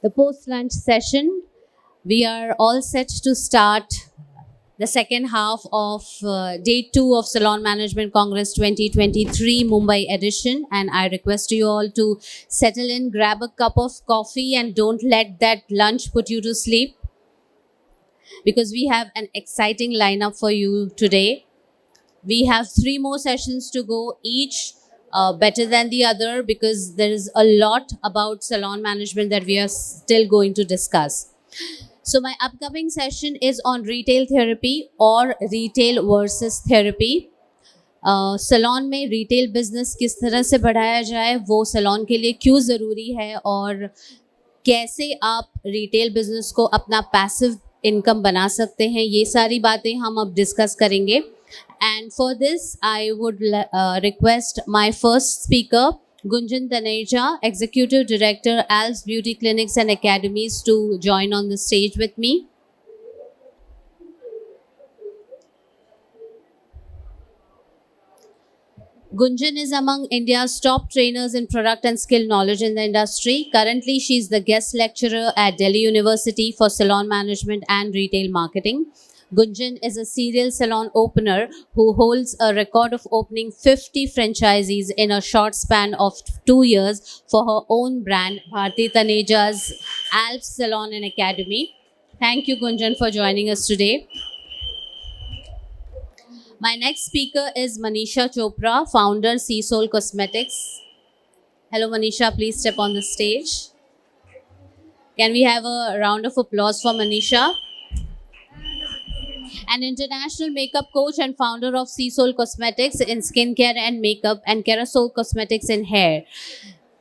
the post-lunch session. We are all set to start the second half of day 2 of Salon Management Congress 2023 Mumbai edition, and I request you all to settle in, grab a cup of coffee, and don't let that lunch put you to sleep, because we have an exciting lineup for you today. We have 3 more sessions to go, each better than the other, because there is a lot about salon management that we are still going to discuss. So my upcoming session is on retail therapy or retail versus therapy. Salon में retail business किस तरह से बढ़ाया जाए, वो salon के लिए क्यों ज़रूरी है, और कैसे आप रिटेल बिजनेस को अपना पैसिव इनकम बना सकते हैं, ये सारी बातें हम अब डिस्कस करेंगे. And for this, I would request my first speaker, Gunjan Taneja, Executive Director, Al's Beauty Clinics and Academies, to join on the stage with me. Gunjan is among India's top trainers in product and skill knowledge in the industry. Currently, she is the guest lecturer at Delhi University for Salon Management and Retail Marketing. Gunjan is a serial salon opener who holds a record of opening 50 franchisees in a short span of 2 years for her own brand, Bharti Taneja's Alps Salon and Academy. Thank you, Gunjan, for joining us today. My next speaker is Manisha Chopra, founder Seasoul Cosmetics. Hello, Manisha, please step on the stage. Can we have a round of applause for Manisha? An international makeup coach and founder of Seasoul Cosmetics in skincare and makeup, and Kerasol Cosmetics in hair.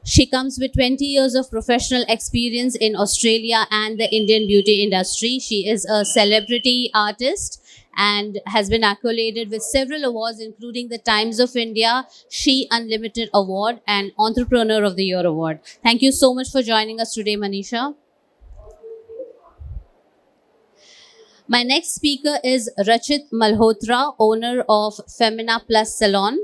She comes with 20 years of professional experience in Australia and the Indian beauty industry. She is a celebrity artist and has been accoladed with several awards, including the Times of India She Unlimited Award and Entrepreneur of the Year Award. Thank you so much for joining us today, Manisha. My next speaker is Rachit Malhotra, owner of Femina Plus Salon.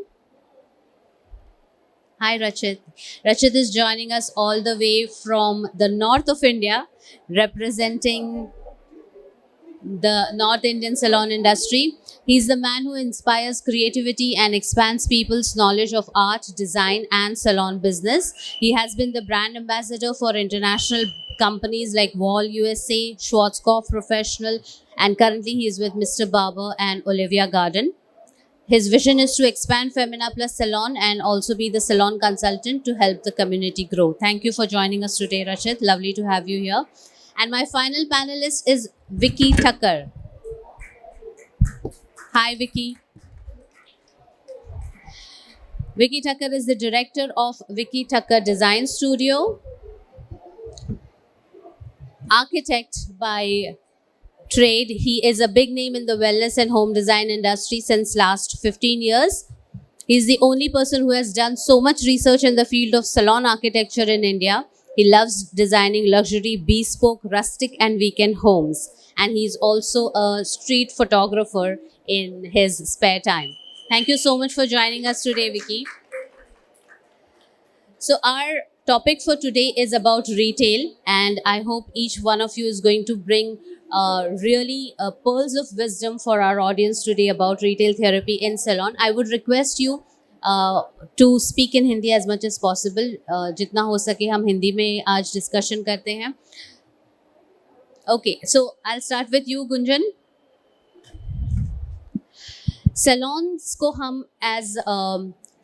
Hi, Rachit. Rachit is joining us all the way from the north of India, representing the North Indian salon industry. He's the man who inspires creativity and expands people's knowledge of art, design, and salon business. He has been the brand ambassador for international companies like Wall USA, Schwarzkopf Professional, and currently he is with Mr. Barber and Olivia Garden. His vision is to expand Femina Plus Salon and also be the salon consultant to help the community grow. Thank you for joining us today, Rachit. Lovely to have you here. And my final panelist is Vicky Tucker. Hi, Vicky. Vicky Tucker is the director of Vicky Tucker Design Studio. Architect by trade, he is a big name in the wellness and home design industry since last 15 years. He's the only person who has done so much research in the field of salon architecture in India. He loves designing luxury, bespoke, rustic and weekend homes. And he's also a street photographer in his spare time. Thank you so much for joining us today, Vicky. So our topic for today is about retail, and I hope each one of you is going to bring really pearls of wisdom for our audience today about retail therapy in salon. I would request you to speak in Hindi as much as possible. जितना हो सके हम हिंदी में आज discussion करते हैं. Okay, so I'll start with you, Gunjan. Salons को हम as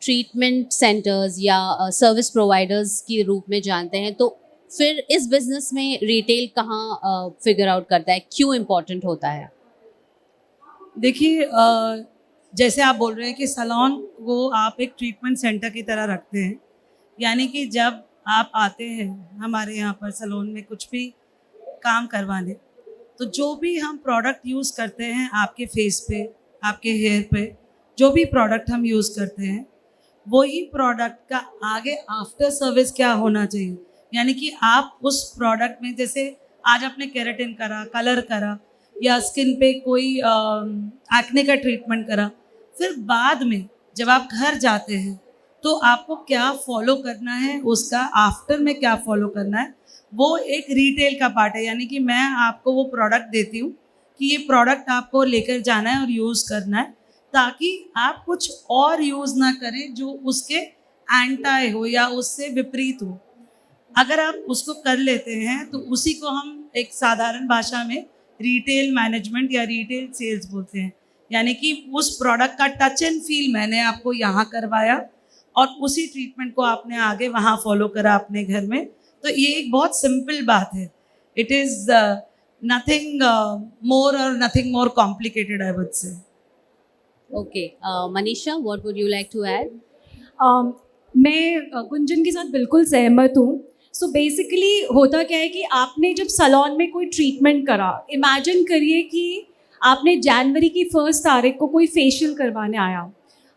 ट्रीटमेंट सेंटर्स या सर्विस प्रोवाइडर्स के रूप में जानते हैं, तो फिर इस बिजनेस में रिटेल कहाँ फिगर आउट करता है, क्यों इम्पोर्टेंट होता है? देखिए, जैसे आप बोल रहे हैं कि सैलून को आप एक ट्रीटमेंट सेंटर की तरह रखते हैं, यानी कि जब आप आते हैं हमारे यहाँ पर सैलून में कुछ भी काम करवाने, तो जो भी हम प्रोडक्ट यूज़ करते हैं आपके फेस पे, आपके हेयर पे, जो भी प्रोडक्ट हम यूज़ करते हैं, वही प्रोडक्ट का आगे आफ्टर सर्विस क्या होना चाहिए. यानी कि आप उस प्रोडक्ट में, जैसे आज आपने केराटिन करा, कलर करा, या स्किन पे कोई एक्ने का ट्रीटमेंट करा, फिर बाद में जब आप घर जाते हैं तो आपको क्या फॉलो करना है, उसका आफ्टर में क्या फॉलो करना है, वो एक रिटेल का पार्ट है, यानी कि मैं आपको वो प्रोडक्ट देती हूँ कि ये प्रोडक्ट आपको लेकर जाना है और यूज़ करना है, ताकि आप कुछ और यूज़ ना करें जो उसके एंटाई हो या उससे विपरीत हो। अगर आप उसको कर लेते हैं तो उसी को हम एक साधारण भाषा में रिटेल मैनेजमेंट या रिटेल सेल्स बोलते हैं। यानी कि उस प्रोडक्ट का टच एंड फील मैंने आपको यहाँ करवाया और उसी ट्रीटमेंट को आपने आगे वहाँ फॉलो करा अपने घर में। तो ये एक बहुत सिंपल बात है। इट इज़ नथिंग मोर और nothing more complicated, I would say. Okay, Manisha, what would you like to add? मैं गुंजन के साथ बिल्कुल सहमत हूँ। सो बेसिकली होता क्या है कि आपने जब सैलून में कोई ट्रीटमेंट करा, इमेजिन करिए कि आपने जनवरी की 1 तारीख को कोई फेशियल करवाने आया।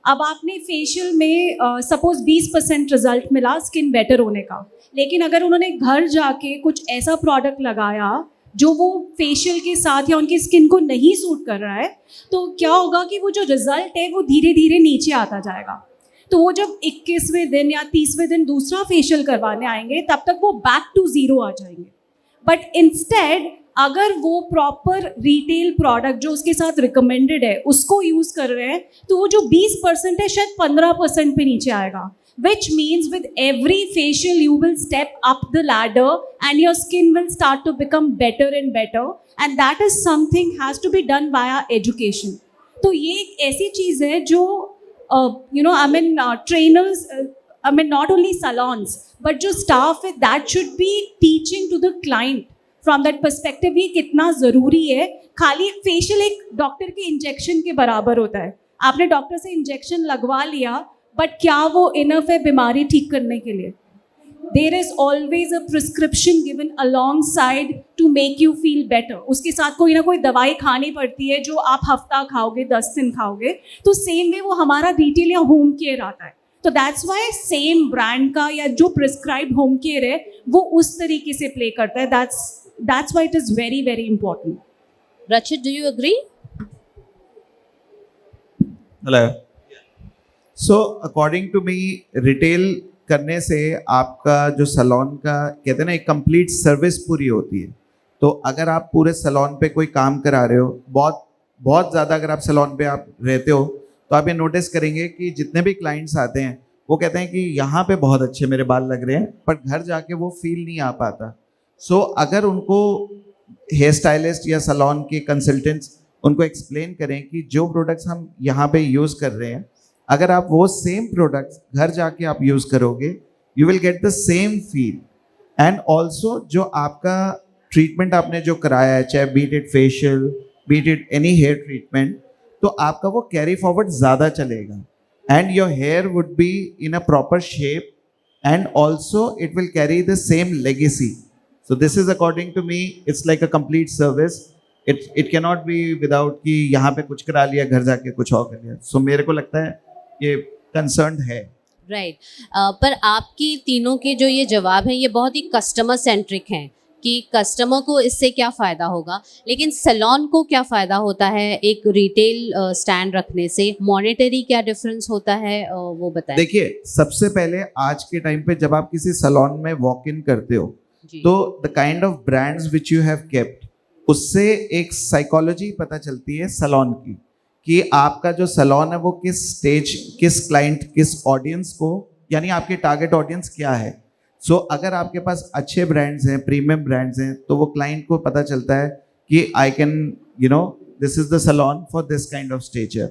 अब आपने फेशियल में सपोज 20% रिजल्ट मिला स्किन बेटर होने का, लेकिन अगर उन्होंने घर जाके कुछ ऐसा प्रोडक्ट लगाया जो वो फेशियल के साथ या उनकी स्किन को नहीं सूट कर रहा है, तो क्या होगा कि वो जो रिजल्ट है वो धीरे धीरे नीचे आता जाएगा। तो वो जब 21वें दिन या 30वें दिन दूसरा फेशियल करवाने आएंगे, तब तक वो बैक टू ज़ीरो आ जाएंगे। बट इंस्टेड अगर वो प्रॉपर रिटेल प्रोडक्ट जो उसके साथ रिकमेंडेड है उसको यूज़ कर रहे हैं, तो वो जो 20% है शायद 15% पे नीचे आएगा। Which means with every facial you will step up the ladder and your skin will start to become better and better, and that is something has to be done via education. तो ये एक ऐसी चीज़ है जो trainers, not only salons but जो staff है that should be teaching to the client from that perspective ये कितना ज़रूरी है। खाली फेशियल एक डॉक्टर के इंजेक्शन के बराबर होता है। आपने डॉक्टर से इंजेक्शन लगवा लिया, बट क्या वो इनफ है बीमारी ठीक करने के लिए? There is always a prescription given alongside to make you feel better. उसके साथ कोई ना कोई दवाई खानी पड़ती है जो आप हफ्ता खाओगे, 10 दिन खाओगे। तो सेम वे वो हमारा रिटेल या होम केयर आता है। तो दैट्स वाई सेम ब्रांड का या जो प्रिस्क्राइब्ड होम केयर है वो उस तरीके से प्ले करता है। That's why it is very very important. Rachit, do you agree? Hello. So according to me, retail करने से आपका जो सैलून का कहते हैं ना एक कंप्लीट सर्विस पूरी होती है। तो अगर आप पूरे सैलून पे कोई काम करा रहे हो, बहुत ज़्यादा अगर आप सैलून पे आप रहते हो, तो आप ये नोटिस करेंगे कि जितने भी क्लाइंट्स आते हैं वो कहते हैं कि यहाँ पे बहुत अच्छे मेरे बाल लग रहे हैं, पर घर जाके वो फील नहीं आ पाता। सो अगर उनको हेयर स्टाइलिस्ट या सैलून के कंसल्टेंट्स उनको एक्सप्लेन करें कि जो प्रोडक्ट्स हम यहाँ पे यूज़ कर रहे हैं, अगर आप वो सेम प्रोडक्ट्स घर जाके आप यूज़ करोगे, you will get the same feel. And also जो आपका ट्रीटमेंट आपने जो कराया है, चाहे be it facial, be it any hair treatment, तो आपका वो कैरी फॉरवर्ड ज़्यादा चलेगा and your hair would be in a proper shape and also it will carry the same legacy. So this is according to me it's like a complete service. It cannot be without कि यहाँ पे कुछ करा लिया, घर जाके कुछ और कर लिया। सो मेरे को लगता है ये कंसर्न है। राइट पर आपकी तीनों के जो ये जवाब हैं ये बहुत ही कस्टमर सेंट्रिक हैं कि कस्टमर को इससे क्या फ़ायदा होगा, लेकिन सैलून को क्या फ़ायदा होता है एक रिटेल स्टैंड रखने से? मॉनेटरी क्या डिफरेंस होता है वो बताएं। देखिए, सबसे पहले आज के टाइम पे जब आप किसी सैलून में वॉक इन करते हो तो the kind of brands which you have kept, उससे एक साइकोलॉजी पता चलती है सैलून की कि आपका जो सैलून है वो किस स्टेज, किस क्लाइंट, किस ऑडियंस को, यानी आपके टारगेट ऑडियंस क्या है। सो अगर आपके पास अच्छे ब्रांड्स हैं, प्रीमियम ब्रांड्स हैं, तो वो क्लाइंट को पता चलता है कि I can this is the salon for this kind of stature.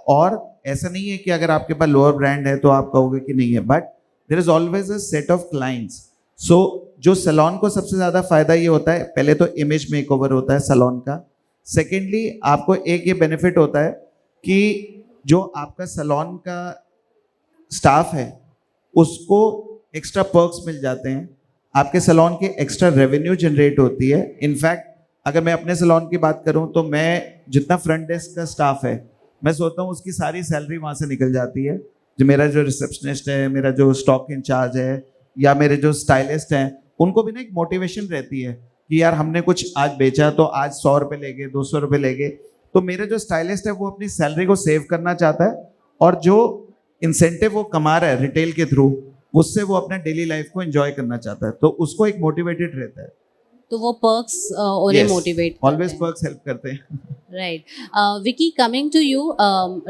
और ऐसा नहीं है कि अगर आपके पास लोअर ब्रांड है तो आप कहोगे कि नहीं है, but there is always a set of clients. So जो सैलून को सबसे ज़्यादा फायदा ये होता है, पहले तो इमेज मेकओवर होता है सैलून का। सेकेंडली आपको एक ये बेनिफिट होता है कि जो आपका सैलून का स्टाफ है उसको एक्स्ट्रा पर्क्स मिल जाते हैं, आपके सैलून के एक्स्ट्रा रेवेन्यू जनरेट होती है। इनफैक्ट अगर मैं अपने सैलून की बात करूं तो मैं जितना फ्रंट डेस्क का स्टाफ है, मैं सोचता हूं उसकी सारी सैलरी वहां से निकल जाती है। जो मेरा जो रिसेप्शनिस्ट है, मेरा जो स्टॉक इंचार्ज है, या मेरे जो स्टाइलिस्ट हैं, उनको भी ना एक मोटिवेशन रहती है कि यार हमने कुछ आज बेचा तो आज 100 रुपये ले गए, 200 रुपये ले गए। तो मेरा जो स्टाइलिस्ट है वो अपनी सैलरी को सेव करना चाहता है, और जो इंसेंटिव वो कमा रहा है रिटेल के थ्रू, उससे वो अपने डेली लाइफ को एंजॉय करना चाहता है, तो उसको एक मोटिवेटेड रहता है. तो वो पर्क्स उन्हें मोटिवेट ऑलवेज पर्क्स हेल्प करते हैं. Right. Vicky, coming to you,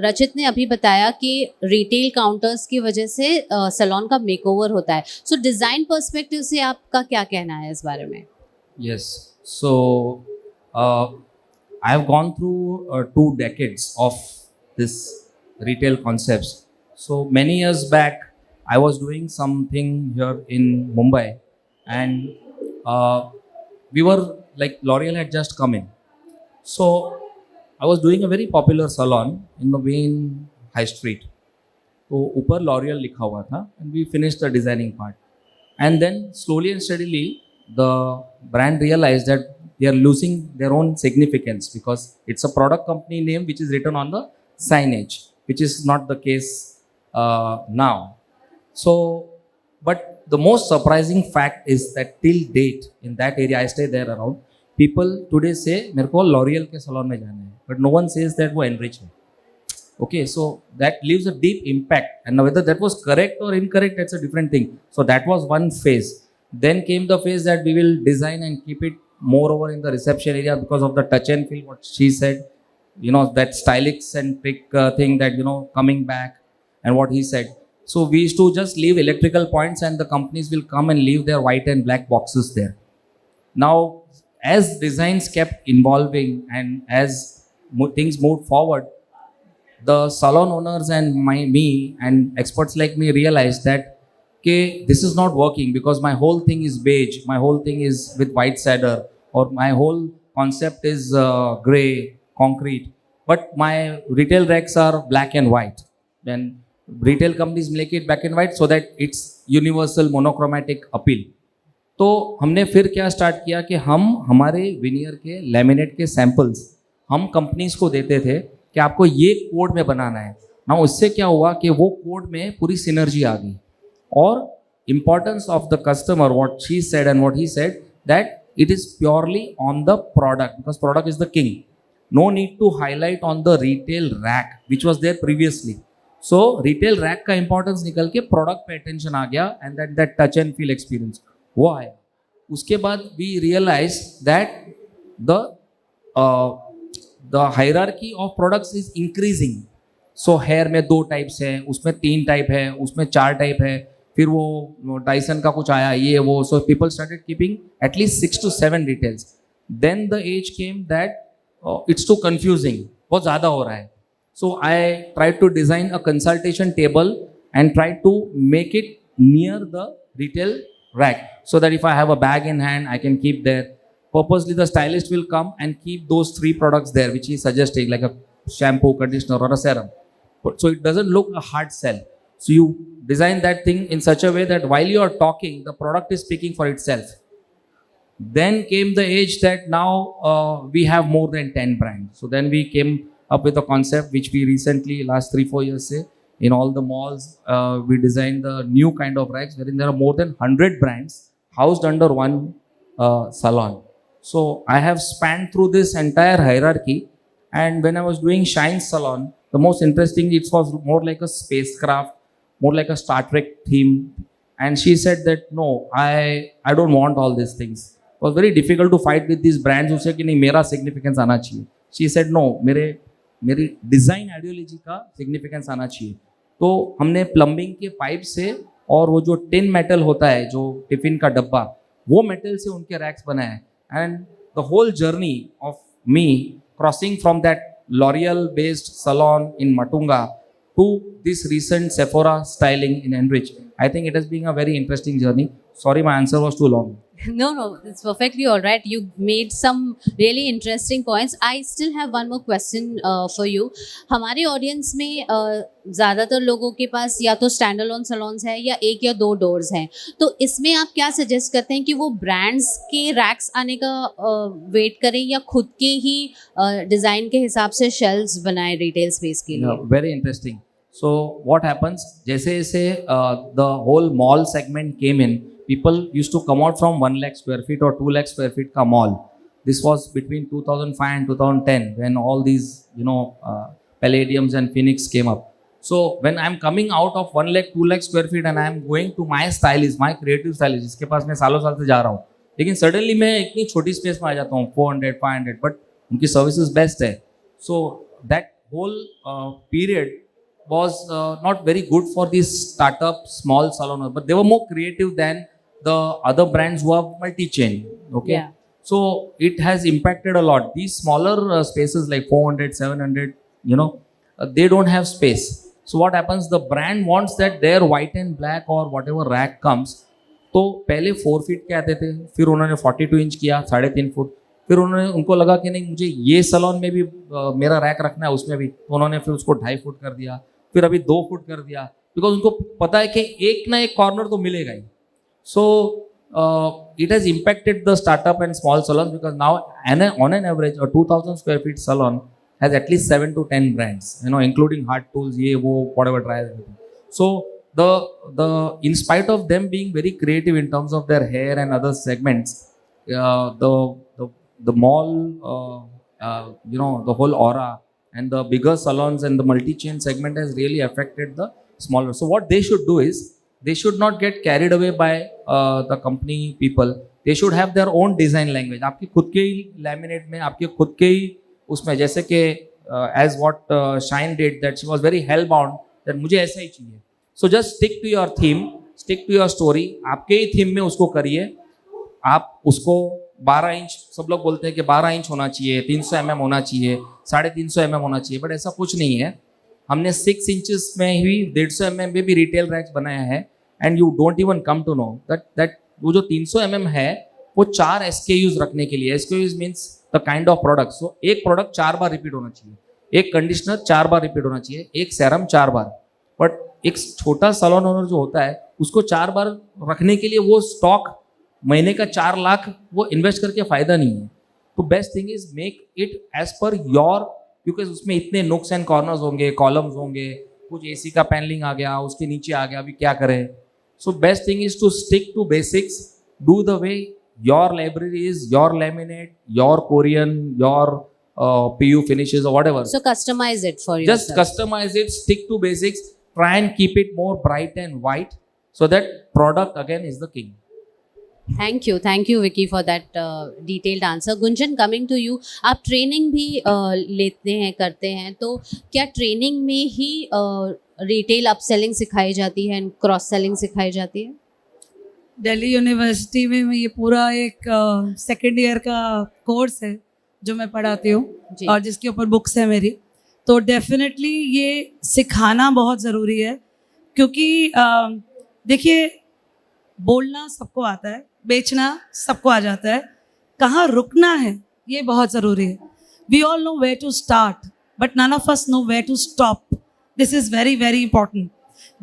Rachit ने अभी बताया कि रिटेल काउंटर्स की वजह से सैलून का मेकओवर होता है. सो डिज़ाइन पर्सपेक्टिव से आपका क्या कहना है इस बारे में? Yes. So, I have gone through 2 decades of this retail concepts. So many years back, I was doing something here in Mumbai, and we were like L'Oreal had just come in. So I was doing a very popular salon in the main high street. तो ऊपर L'Oreal लिखा हुआ था, and we finished the designing part. And then slowly and steadily, the brand realized that they are losing their own significance because it's a product company name which is written on the signage, which is not the case now. So, but the most surprising fact is that till date in that area, I stay there around, people today say मेरे को L'Oreal के salon में जाना है, but no one says that वो Enrich है. Okay, so that leaves a deep impact, and whether that was correct or incorrect, that's a different thing. So that was one phase. Then came the phase that we will design and keep it more over in the reception area because of the touch and feel, what she said, you know, that stylic centric thing that, you know, coming back, and what he said. So we used to just leave electrical points and the companies will come and leave their white and black boxes there. Now, as designs kept evolving and as things moved forward, the salon owners and me and experts like me realized that okay, this is not working because my whole thing is beige, my whole thing is with white cedar, or my whole concept is gray, concrete, but my retail racks are black and white. Then retail companies make it black and white so that it's universal monochromatic appeal. तो हमने फिर क्या start किया कि हम हमारे veneer के laminate के सैंपल्स हम कंपनीज को देते थे कि आपको ये कोड में बनाना है ना. उससे क्या हुआ कि वो कोड में पूरी सिनर्जी आ गई. Or importance of the customer, what she said and what he said, that it is purely on the product because product is the king. No need to highlight on the retail rack which was there previously. So retail rack का importance निकल के product पे attention आ गया, and that touch and feel experience वो आया. उसके बाद we realized that the hierarchy of products is increasing. So hair में 2 types है, उसमें 3 type है, उसमें 4 type है, फिर वो डाइसन का कुछ आया ये वो. So people started keeping at least 6 to 7 details. Then the age came that it's too confusing, बहुत ज़्यादा हो रहा है. So I try to design a consultation table and try to make it near the retail rack so that if I have a bag in hand, I can keep there. Purposely, the stylist will come and keep those 3 products there, which he is suggesting, like a shampoo, conditioner, or a serum. So it doesn't look a hard sell. So you design that thing in such a way that while you are talking, the product is speaking for itself. Then came the age that now we have more than 10 brands. So then we came up with a concept which we recently, last 3-4 years, say, in all the malls, we designed the new kind of racks wherein there are more than 100 brands housed under one salon. So I have spanned through this entire hierarchy, and when I was doing Shine Salon, the most interesting, it was more like a spacecraft, more like a Star Trek theme. And she said that no, I don't want all these things. It was very difficult to fight with these brands who said कि नहीं मेरा significance आना चाहिए. She said no, मेरी design ideology का significance आना चाहिए. तो हमने प्लम्बिंग के पाइप से और वो जो टिन मेटल होता है जो टिफिन का डब्बा, वो मेटल से उनके रैक्स बनाए. And the whole journey of me crossing from that L'Oreal based salon in Matunga to this recent Sephora styling in Enrich. I think it has been a very interesting journey. Sorry, my answer was too long. No, it's perfectly all right. You made some really interesting points. I still have one more question for you. हमारे audience में ज़्यादातर लोगों के पास या तो stand alone salons हैं या 1 या 2 डोर्स हैं. तो इसमें आप क्या सजेस्ट करते हैं कि वो ब्रांड्स के रैक्स आने का वेट करें या खुद के ही डिज़ाइन के हिसाब से शेल्व्स बनाएं रिटेल स्पेस के लिए? Very interesting. So what happens, जैसे जैसे the whole mall segment came in, people used to come out from 1 lakh square feet or 2 lakh square feet ka mall. This was between 2005 and 2010 when all these, Palladiums and Phoenix came up. So when I'm coming out of 1 lakh 2 lakh square feet and I'm going to my stylist, my creative stylist, जिसके पास मैं सालों साल से जा रहा हूँ, लेकिन suddenly मैं इतनी छोटी स्पेस में आ जाता हूँ 400 500, बट उनकी सर्विसेज बेस्ट है. So that whole period was not very good for these startup small salon, but they were more creative than the other brands who are multi-chain. Okay. Yeah. So it has impacted a lot. These smaller spaces like 400, 700, they don't have space. So what happens? The brand wants that their white and black or whatever rack comes. तो पहले 4 feet के आते थे, फिर उन्होंने 42 inch किया, 3.5 foot. फिर उनको लगा कि नहीं, मुझे ये सैलून में भी मेरा रैक रखना है, उसमें भी. तो उन्होंने फिर उसको 2.5 फुट कर दिया, फिर अभी 2 फुट कर दिया, बिकॉज उनको पता है कि एक ना एक कॉर्नर तो मिलेगा ही. सो it has impacted the startup and small salons, because now on an average a 2000 square feet salon has at least 7 to 10 brands, including hard tools, ye wo whatever try everything. So the in spite of them being very creative in terms of their hair and other segments, the mall, the whole aura and the bigger salons and the multi-chain segment has really affected the smaller. So what they should do is, they should not get carried away by the company people. They should have their own design language. आपकी खुद के ही laminate में, आपके खुद के ही उसमें, जैसे कि as what Shine did, that she was very hellbound that मुझे ऐसा ही चाहिए. So just stick to your theme, stick to your story. आपके ही थीम में उसको करिए. आप उसको 12 इंच, सब लोग बोलते हैं कि 12 इंच होना चाहिए, 300 mm होना चाहिए, 350 mm होना चाहिए, बट ऐसा कुछ नहीं है. हमने 6 इंचेस में ही 150 mm में भी रिटेल रैक्स बनाया है. And you don't even come to know that वो जो 300 mm है वो 4 SKUs रखने के लिए. SKUs means the kind of product. So एक प्रोडक्ट 4 बार रिपीट होना चाहिए, एक कंडीशनर 4 बार रिपीट होना चाहिए, एक सेरम 4 बार. बट एक छोटा सैलून ओनर जो होता है, उसको 4 बार रखने के लिए वो स्टॉक महीने का 4 लाख वो इन्वेस्ट करके फायदा नहीं है. तो best thing is make it as per your, क्योंकि उसमें इतने नुक्स एंड कॉर्नर्स होंगे, कॉलम्स होंगे, कुछ AC का पैनलिंग आ गया, उसके नीचे आ गया, अभी क्या करें. So best thing is to stick to basics, do the way your library is, your laminate, your Korean, your PU finishes or whatever. So customize it for Just yourself. customize it, stick to basics, try and keep it more bright and white, so that product again is the king. Thank you Vicky for that detailed answer. Gunjan, coming to you, आप training भी लेते हैं, करते हैं, तो क्या training में ही retail upselling सिखाई जाती है, क्रॉस सेलिंग सिखाई जाती है? दिल्ली यूनिवर्सिटी में ये पूरा एक सेकेंड ईयर का कोर्स है जो मैं पढ़ाती हूँ, और जिसके ऊपर बुक्स है मेरी. तो डेफिनेटली ये सिखाना बहुत ज़रूरी है, क्योंकि देखिए, बोलना सबको आता है, बेचना सबको आ जाता है, कहाँ रुकना है ये बहुत ज़रूरी है. We all know where to start, but none of us know where to stop. This is very very important.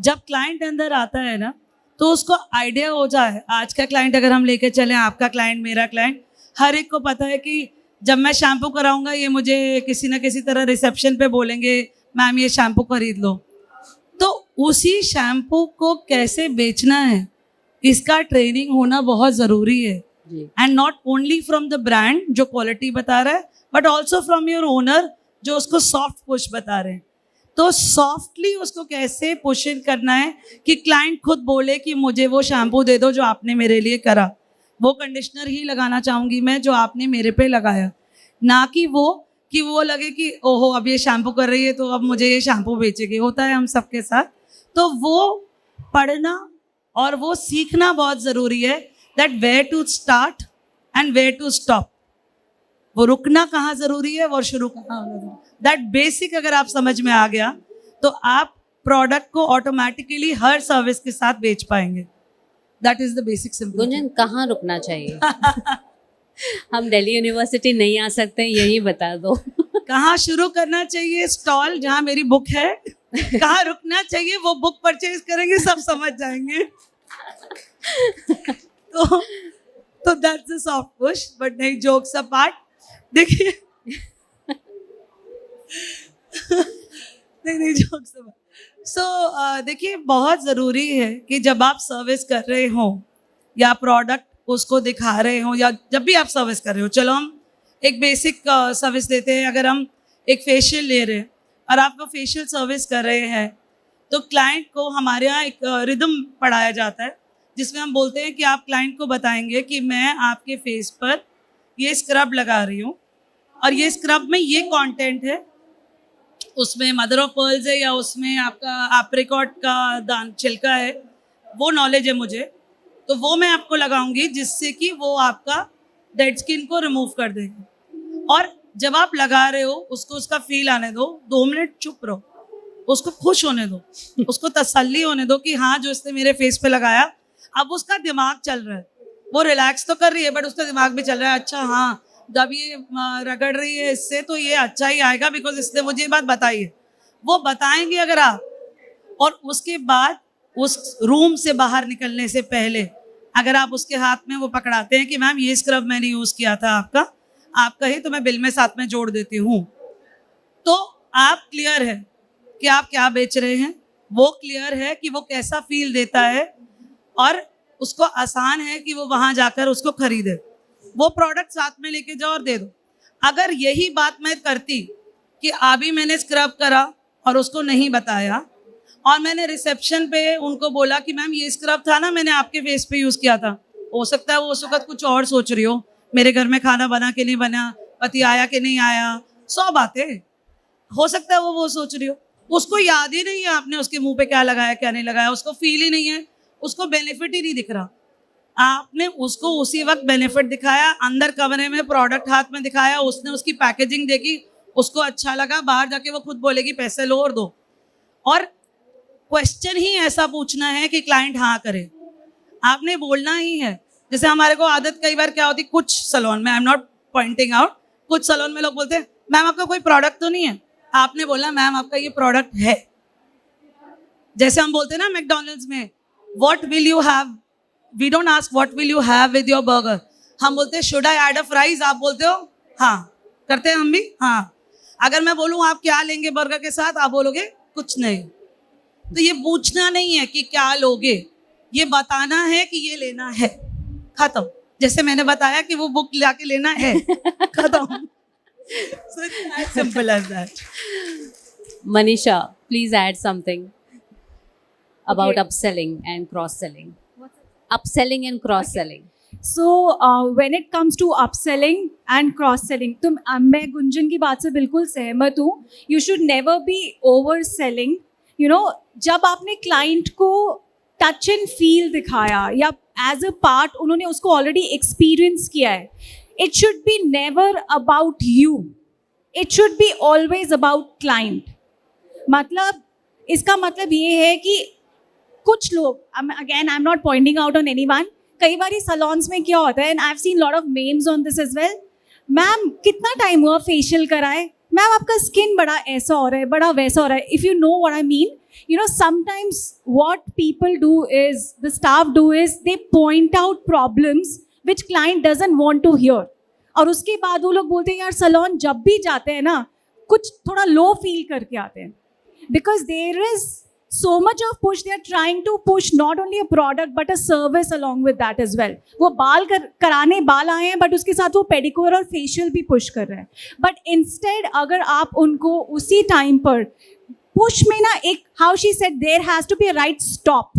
जब क्लाइंट अंदर आता है ना, तो उसको आइडिया हो जाए. आज का क्लाइंट अगर हम लेके चलें, आपका क्लाइंट, मेरा क्लाइंट, हर एक को पता है कि जब मैं शैम्पू कराऊंगा, ये मुझे किसी ना किसी तरह रिसेप्शन पे बोलेंगे, मैम ये शैम्पू खरीद लो. तो उसी शैम्पू को कैसे बेचना है, इसका ट्रेनिंग होना बहुत ज़रूरी है. And not only from the brand जो क्वालिटी बता रहा है, but also from your owner जो उसको सॉफ्ट पुश बता रहे हैं. तो सॉफ्टली उसको कैसे पुश इन करना है कि क्लाइंट खुद बोले कि मुझे वो शैम्पू दे दो जो आपने मेरे लिए करा, वो कंडीशनर ही लगाना चाहूँगी मैं जो आपने मेरे पे लगाया, ना कि वो लगे कि ओहो अब ये शैम्पू कर रही है तो अब मुझे ये शैम्पू बेचेगी. होता है हम सबके साथ. तो वो पढ़ना और वो सीखना बहुत ज़रूरी है, that where to start and where to stop. वो रुकना कहाँ ज़रूरी है और शुरू कहाँ होना ज़रूरी. दैट बेसिक अगर आप समझ में आ गया, तो आप प्रोडक्ट को ऑटोमेटिकली हर सर्विस के साथ बेच पाएंगे. That is the basic simple. Gunjan, कहाँ रुकना चाहिए? हम दिल्ली यूनिवर्सिटी नहीं आ सकते, यही बता दो. कहाँ शुरू करना चाहिए? स्टॉल जहाँ मेरी बुक है. कहाँ रुकना चाहिए? वो बुक परचेज करेंगे, सब समझ जाएंगे. तो that's the soft push. But नहीं, जोक्स अपार्ट, देखिए नहीं जोक्स अपार्ट. सो देखिए, बहुत ज़रूरी है कि जब आप सर्विस कर रहे हो या प्रोडक्ट उसको दिखा रहे हो, या जब भी आप सर्विस कर रहे हो, चलो हम एक बेसिक सर्विस लेते हैं. अगर हम एक फेशियल ले रहे हैं और आप वो फेशियल सर्विस कर रहे हैं, तो क्लाइंट को हमारे यहाँ एक रिदम पढ़ाया जाता है जिसमें हम बोलते हैं कि आप क्लाइंट को बताएंगे कि मैं आपके फेस पर ये स्क्रब लगा रही हूँ और ये स्क्रब में ये कंटेंट है, उसमें मदर ऑफ पर्ल्स है या उसमें आपका एप्रिकॉट का दान छिलका है, वो नॉलेज है मुझे, तो वो मैं आपको लगाऊंगी जिससे कि वो आपका डेड स्किन को रिमूव कर देगी। और जब आप लगा रहे हो उसको उसका फील आने दो, 2 मिनट चुप रहो, उसको खुश होने दो, उसको तसल्ली होने दो कि हाँ जो इसने मेरे फेस पे लगाया, अब उसका दिमाग चल रहा है, वो रिलैक्स तो कर रही है बट उसका दिमाग भी चल रहा है, अच्छा हाँ जब ये रगड़ रही है इससे तो ये अच्छा ही आएगा बिकॉज इसने मुझे ये बात बताई है। वो बताएंगे अगर आप, और उसके बाद उस रूम से बाहर निकलने से पहले अगर आप उसके हाथ में वो पकड़ाते हैं कि मैम ये स्क्रब मैंने यूज़ किया था आपका ही तो मैं बिल में साथ में जोड़ देती हूँ, तो आप क्लियर है कि आप क्या बेच रहे हैं, वो क्लियर है कि वो कैसा फील देता है और उसको आसान है कि वो वहाँ जाकर उसको खरीदे, वो प्रोडक्ट साथ में लेके जाओ और दे दो। अगर यही बात मैं करती कि अभी मैंने स्क्रब करा और उसको नहीं बताया और मैंने रिसेप्शन पे उनको बोला कि मैम ये स्क्रब था ना मैंने आपके फेस पे यूज़ किया था, हो सकता है वो उस वक्त कुछ और सोच रही हो, मेरे घर में खाना बना कि नहीं बना, पति आया कि नहीं आया, 100 बातें हो सकता है वो सोच रही हो, उसको याद ही नहीं है आपने उसके मुंह पे क्या लगाया क्या नहीं लगाया, उसको फील ही नहीं है, उसको बेनिफिट ही नहीं दिख रहा। आपने उसको उसी वक्त बेनिफिट दिखाया, अंदर कमरे में प्रोडक्ट हाथ में दिखाया, उसने उसकी पैकेजिंग देखी, उसको अच्छा लगा, बाहर जाके वो खुद बोलेगी पैसे लो और दो। और क्वेश्चन ही ऐसा पूछना है कि क्लाइंट हाँ करे, आपने बोलना ही है। जैसे हमारे को आदत कई बार क्या होती, कुछ सैलून में, आई एम नॉट पॉइंटिंग आउट, कुछ सैलून में लोग बोलते हैं मैम आपका कोई प्रोडक्ट तो नहीं है, आपने बोला मैम आपका ये प्रोडक्ट है। जैसे हम बोलते हैं ना मैकडॉनल्ड्स में what will you have, we don't ask what will you have with your burger, हम बोलते हैं should I add a fries, आप बोलते हो हाँ, करते हैं हम भी हाँ। अगर मैं बोलूँ आप क्या लेंगे बर्गर के साथ, आप बोलोगे कुछ नहीं। तो ये पूछना नहीं है कि क्या लोगे, ये बताना है कि ये लेना है, खत्म। जैसे मैंने बताया कि वो बुक लाके लेना है, खत्म। So it's as simple as that. Manisha, please add something about Okay. upselling and cross-selling. Upselling and cross-selling. So when it comes to upselling and cross-selling, तो मैं गुंजन की बात से बिल्कुल सहमत हूँ। You should never be overselling. You know, जब आपने क्लाइंट को टच एंड फील दिखाया या एज अ पार्ट उन्होंने उसको ऑलरेडी एक्सपीरियंस किया है, it should be never about you, it should be always about client. मतलब इसका मतलब ये है कि कुछ लोग, again I am not pointing out on anyone, कई बार सैलून्स में क्या होता है, and I have seen lot of memes on this as well, ma'am कितना टाइम हुआ फेशियल कराए, मैम आपका स्किन बड़ा ऐसा हो रहा है, बड़ा वैसा हो रहा है। If you know what I mean, you know, sometimes what people do is, the staff do is, they point out problems which client doesn't want to hear, और उसके बाद वो लोग बोलते हैं यार सैलून जब भी जाते हैं ना कुछ थोड़ा लो फील करके आते हैं, because there is so much of push, they are trying to push not only a product but a service along with that as well. वो कराने बाल आए हैं, but उसके साथ वो पेडिक्योर और फेशियल भी पुश कर रहे हैं। बट इंस्टेड अगर आप उनको उसी टाइम पर पुश में ना, एक how she said, there has to be a right stop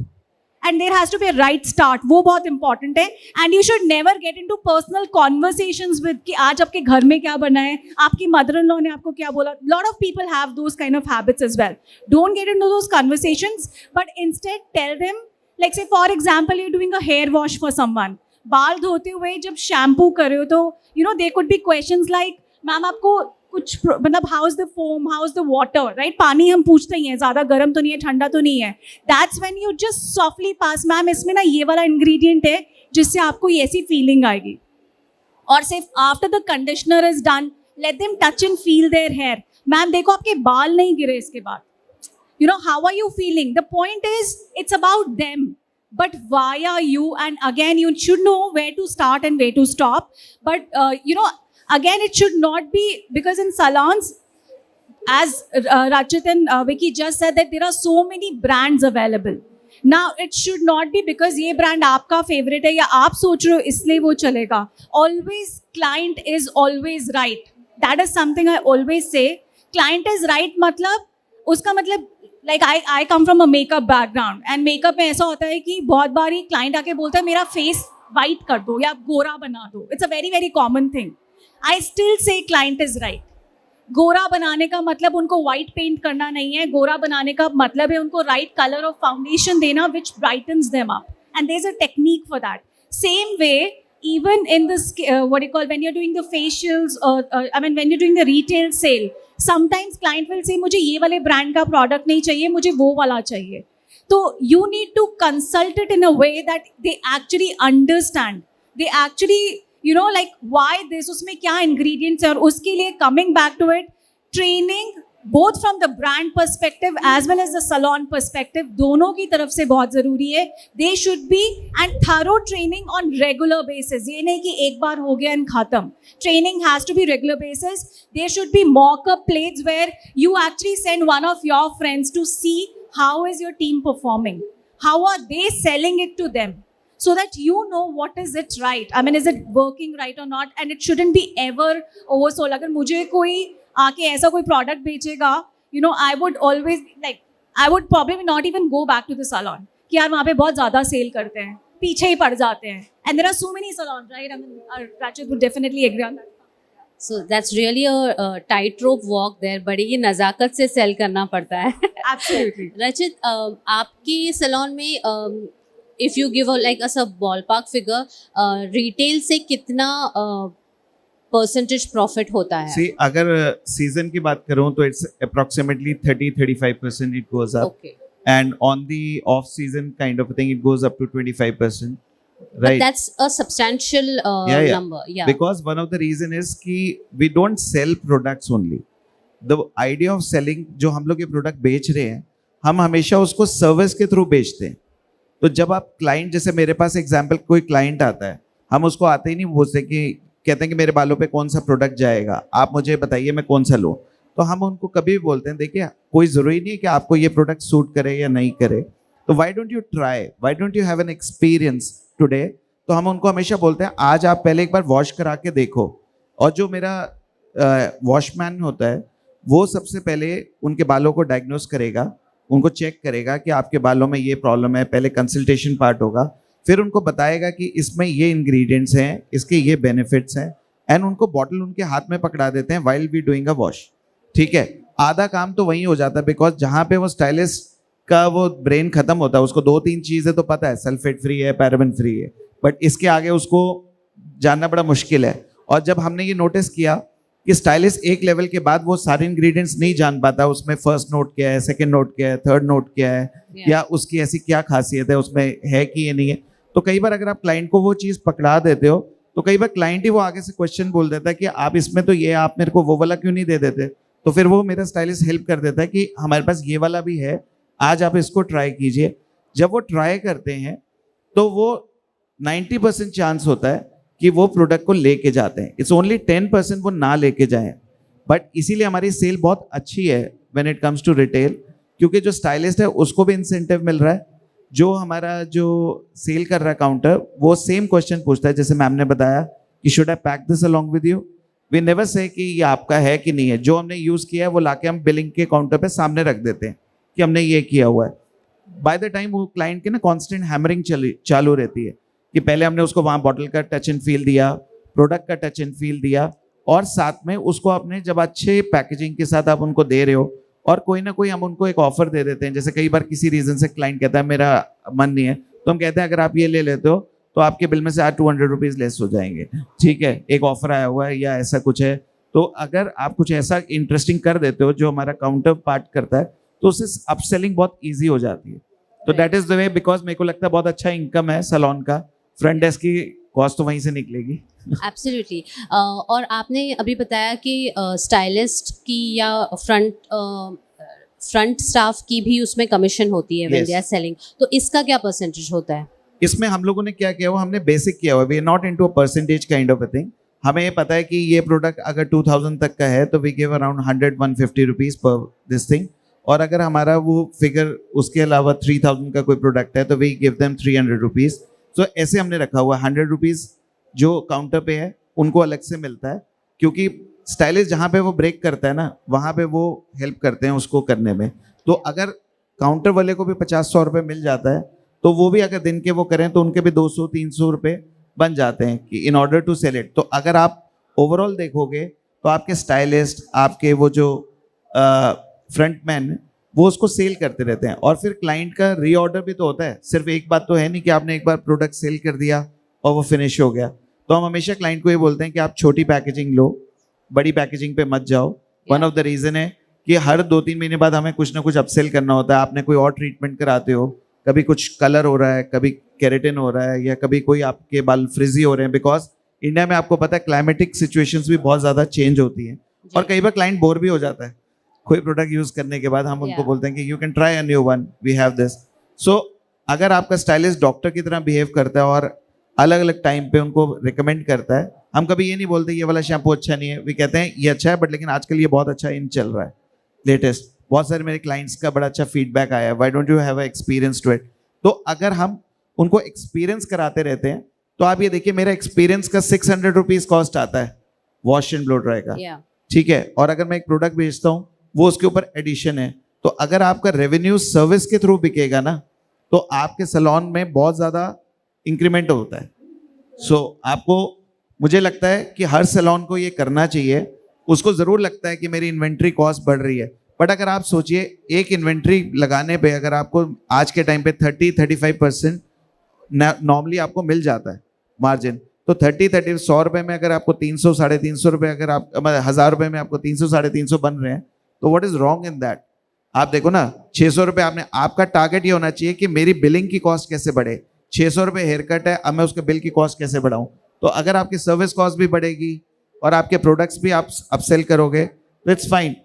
and there has to be a right start, वो बहुत इंपॉर्टेंट है। And you should never get into personal conversations with कि आज आपके घर में क्या बना है, आपकी मदर इन लॉ ने आपको क्या बोला। Lot of people have those kind of habits as well. Don't get into those conversations, but instead tell them, like say for example you doing a hair wash for someone, बाल धोते हुए जब shampoo कर रहे हो तो you know they could be questions like ma'am आपको कुछ मतलब how is the foam, how is the water, right, पानी हम पूछते ही हैं, ज़्यादा गर्म तो नहीं है, ठंडा तो नहीं है। That's when you just softly pass, ma'am इसमें ना ये वाला इंग्रेडिएंट है जिससे आपको ये ऐसी फीलिंग आएगी। और सिर्फ after the conditioner is done, let them touch and feel their hair, ma'am देखो आपके बाल नहीं गिरे इसके बाद, you know how are you feeling. The point is it's about them, but why are you, and again you should know where to start and where to stop. But you know, again it should not be, because in salons, as Rachit and Vicky just said, that there are so many brands available. Now it should not be because ये brand आपका favorite है या आप सोच रहे हो इसलिए वो चलेगा। Always client is always right. That is something I always say. Client is right मतलब उसका मतलब like I come from a makeup background and makeup में ऐसा होता है कि बहुत बार ही क्लाइंट आके बोलता है मेरा फेस वाइट कर दो या गोरा बना दो. It's a very very common thing. I still say client is right. गोरा बनाने का मतलब उनको वाइट पेंट करना नहीं है. गोरा बनाने का मतलब है उनको राइट कलर ऑफ फाउंडेशन देना which brightens them up, and there is a technique for that. Same way even in this what you call when you're doing the facials or I mean when you're doing the retail sale, sometimes client will say मुझे ये वाले brand का product नहीं चाहिए, मुझे वो वाला चाहिए. तो you need to consult it in a way that they actually understand, they actually you know like why this, उसमें क्या ingredients है, और उसके लिए coming back to it, training both from the brand perspective as well as the salon perspective, दोनों की तरफ से बहुत ज़रूरी है. They should be and thorough training on regular basis. ये नहीं कि एक बार हो गया and खत्म. Training has to be regular basis. There should be mock-up plates where you actually send one of your friends to see how is your team performing, how are they selling it to them, so that you know what is it right. I mean, is it working right or not? And it shouldn't be ever oversold. अगर मुझे कोई आके ऐसा कोई product बेचेगा, you know I would always like I would probably not even go back to the salon कि यार वहाँ पे बहुत ज़्यादा सेल करते हैं, पीछे ही पड़ जाते हैं. And there are so many salons, right? I mean Rachit would definitely agree on that. So that's really a tightrope walk there. बड़ी ही नज़ाकत से सेल करना पड़ता है. एब्सोल्युटली. रचित, आपकी सैलून में if you give a like as a ballpark figure, retail से कितना परसेंटेज प्रॉफिट होता है? See, अगर सीजन की बात करूं तो it's approximately 30-35% it goes up, Okay. And on the off season kind of thing it goes up to 25%, But right? that's a substantial Yeah. number. Yeah. Because one of the reason is कि we don't sell products only. The idea of selling, जो हम लोग ये product बेच रहे हैं, हम हमेशा उसको सर्विस के थ्रू बेचते हैं. तो जब आप क्लाइंट, जैसे मेरे पास एग्जाम्पल कोई क्लाइंट आता है, हम उसको आते ही नहीं पूछते कि कहते हैं कि मेरे बालों पे कौन सा प्रोडक्ट जाएगा, आप मुझे बताइए मैं कौन सा लूँ. तो हम उनको कभी भी बोलते हैं देखिए कोई ज़रूरी नहीं है कि आपको ये प्रोडक्ट सूट करे या नहीं करे, तो why don't you try, why don't you have an experience today. तो हम उनको हमेशा बोलते हैं आज आप पहले एक बार वॉश करा के देखो. और जो मेरा वॉशमैन होता है वो सबसे पहले उनके बालों को डायग्नोस करेगा, उनको चेक करेगा कि आपके बालों में ये प्रॉब्लम है, पहले कंसल्टेशन पार्ट होगा, फिर उनको बताएगा कि इसमें ये इंग्रेडिएंट्स हैं, इसके ये बेनिफिट्स हैं, एंड उनको बॉटल उनके हाथ में पकड़ा देते हैं while we doing a wash. ठीक है, आधा काम तो वहीं हो जाता है, बिकॉज जहाँ पे वो स्टाइलिस्ट का वो ब्रेन खत्म होता है, उसको 2-3 चीज़ें तो पता है, सल्फेट फ्री है, पैराबेन फ्री है, बट इसके आगे उसको जानना बड़ा मुश्किल है. और जब हमने ये नोटिस किया कि स्टाइलिस्ट एक लेवल के बाद वो सारे इंग्रेडिएंट्स नहीं जान पाता, उसमें फर्स्ट नोट क्या है, सेकंड नोट क्या है, थर्ड नोट क्या है, या उसकी ऐसी क्या खासियत है, उसमें है कि ये नहीं है. तो कई बार अगर आप क्लाइंट को वो चीज़ पकड़ा देते हो तो कई बार क्लाइंट ही वो आगे से क्वेश्चन बोल देता है कि आप इसमें तो ये, आप मेरे को वो वाला क्यों नहीं दे देते. तो फिर वो मेरा स्टाइलिस्ट हेल्प कर देता है कि हमारे पास ये वाला भी है, आज आप इसको ट्राई कीजिए. जब वो ट्राई करते हैं तो वो 90% चांस होता है कि वो प्रोडक्ट को लेके जाते हैं. इट्स ओनली 10% वो ना लेके जाएं. बट इसीलिए हमारी सेल बहुत अच्छी है when it comes to retail, क्योंकि जो स्टाइलिस्ट है उसको भी इंसेंटिव मिल रहा है, जो हमारा जो सेल कर रहा है काउंटर वो सेम क्वेश्चन पूछता है, जैसे मैम ने बताया कि should I pack this along with you. We never say कि ये आपका है कि नहीं है, जो हमने यूज़ किया है वो लाके हम बिलिंग के काउंटर पे सामने रख देते हैं कि हमने ये किया हुआ है. बाय द टाइम वो क्लाइंट की ना कॉन्स्टेंट हैमरिंग चालू रहती है कि पहले हमने उसको वहाँ बॉटल का टच एंड फील दिया, प्रोडक्ट का टच एंड फील दिया, और साथ में उसको अपने जब अच्छे पैकेजिंग के साथ आप उनको दे रहे हो, और कोई ना कोई हम उनको एक ऑफर दे देते हैं. जैसे कई बार किसी रीज़न से क्लाइंट कहता है मेरा मन नहीं है, तो हम कहते हैं अगर आप ये ले लेते हो तो आपके बिल में से आज 200 रुपीज़ लेस हो जाएंगे. ठीक है, एक ऑफर आया हुआ है या ऐसा कुछ है. तो अगर आप कुछ ऐसा इंटरेस्टिंग कर देते हो जो हमारा काउंटर पार्ट करता है, तो उससे अपसेलिंग बहुत ईजी हो जाती है. तो that is the way, because मेरे को लगता है बहुत अच्छा इनकम है सैलून का, फ्रंट डेस्क की कॉस्ट तो वहीं से निकलेगी. एब्सोल्युटली. और आपने अभी बताया कि स्टाइलिस्ट की या फ्रंट स्टाफ की भी उसमें कमीशन होती है when Yes. They are selling, तो इसका क्या परसेंटेज होता है? इसमें हम लोगों ने क्या किया हुआ, हमने बेसिक किया हुआ, we are not into a percentage kind of a thing. हमें ये पता है कि ये प्रोडक्ट अगर 2000 तक का है तो वी गिव अराउंड 100-150 रुपीज़ पर दिस थिंग. और अगर हमारा वो फिगर उसके अलावा 3000 का कोई प्रोडक्ट है तो वी गिव देम 300 रुपीज़. तो ऐसे हमने रखा हुआ 100 रुपीज़ जो काउंटर पे है उनको अलग से मिलता है, क्योंकि स्टाइलिस्ट जहाँ पे वो ब्रेक करता है ना, वहाँ पे वो हेल्प करते हैं उसको करने में. तो अगर काउंटर वाले को भी 50-100 रुपये मिल जाता है, तो वो भी अगर दिन के वो करें तो उनके भी 200-300 रुपये बन जाते हैं कि in order to sell it. तो अगर आप ओवरऑल देखोगे तो आपके स्टाइलिस्ट, आपके वो जो फ्रंटमैन, वो उसको सेल करते रहते हैं। और फिर क्लाइंट का रीऑर्डर भी तो होता है, सिर्फ एक बात तो है नहीं कि आपने एक बार प्रोडक्ट सेल कर दिया और वो फिनिश हो गया। तो हम हमेशा क्लाइंट को ये बोलते हैं कि आप छोटी पैकेजिंग लो, बड़ी पैकेजिंग पे मत जाओ। वन ऑफ द रीज़न है कि हर 2-3 महीने बाद हमें कुछ ना कुछ अपसेल करना होता है। आपने कोई और ट्रीटमेंट कराते हो, कभी कुछ कलर हो रहा है, कभी केराटिन हो रहा है, या कभी कोई आपके बाल फ्रिजी हो रहे हैं, बिकॉज इंडिया में आपको पता है क्लाइमेटिक सिचुएशंस भी बहुत ज़्यादा चेंज होती हैं। और कई बार क्लाइंट बोर भी हो जाता है कोई प्रोडक्ट यूज़ करने के बाद। हम उनको बोलते हैं कि you can try a new one, we have this. So अगर आपका स्टाइलिस्ट डॉक्टर की तरह बिहेव करता है और अलग अलग टाइम पे उनको रिकमेंड करता है, हम कभी ये नहीं बोलते ये वाला शैम्पू अच्छा नहीं है, वे कहते हैं ये अच्छा है बट लेकिन आजकल ये बहुत अच्छा इन चल रहा है लेटेस्ट। बहुत सारे मेरे क्लाइंट्स का बड़ा अच्छा फीडबैक आया है, why don't you have a experience to it. तो अगर हम उनको एक्सपीरियंस कराते रहते हैं, तो आप ये देखिए मेरा एक्सपीरियंस का 600 रुपीज़ कॉस्ट आता है वॉश एंड ब्लो ड्राई का, ठीक है। और अगर मैं एक प्रोडक्ट बेचता हूँ वो उसके ऊपर एडिशन है। तो अगर आपका रेवेन्यू सर्विस के थ्रू बिकेगा ना, तो आपके सैलून में बहुत ज़्यादा इंक्रीमेंट होता है। सो आपको, मुझे लगता है कि हर सैलून को ये करना चाहिए। उसको ज़रूर लगता है कि मेरी इन्वेंट्री कॉस्ट बढ़ रही है, बट अगर आप सोचिए एक इन्वेंट्री लगाने पे अगर आपको आज के टाइम पे 30-35% नॉर्मली आपको मिल जाता है मार्जिन, तो 100 रुपये में अगर आपको 300-350 रुपये, अगर आप 1000 रुपये में आपको 300-350 बन रहे हैं, तो what is wrong in that. आप देखो ना, 600 रुपये आपने, आपका टारगेट ये होना चाहिए कि मेरी बिलिंग की कॉस्ट कैसे बढ़े। 600 रुपये हेयर कट है, अब मैं उसके बिल की कॉस्ट कैसे बढ़ाऊं। तो अगर आपकी सर्विस कॉस्ट भी बढ़ेगी और आपके प्रोडक्ट्स भी आप अपसेल करोगे तो इट्स फाइन।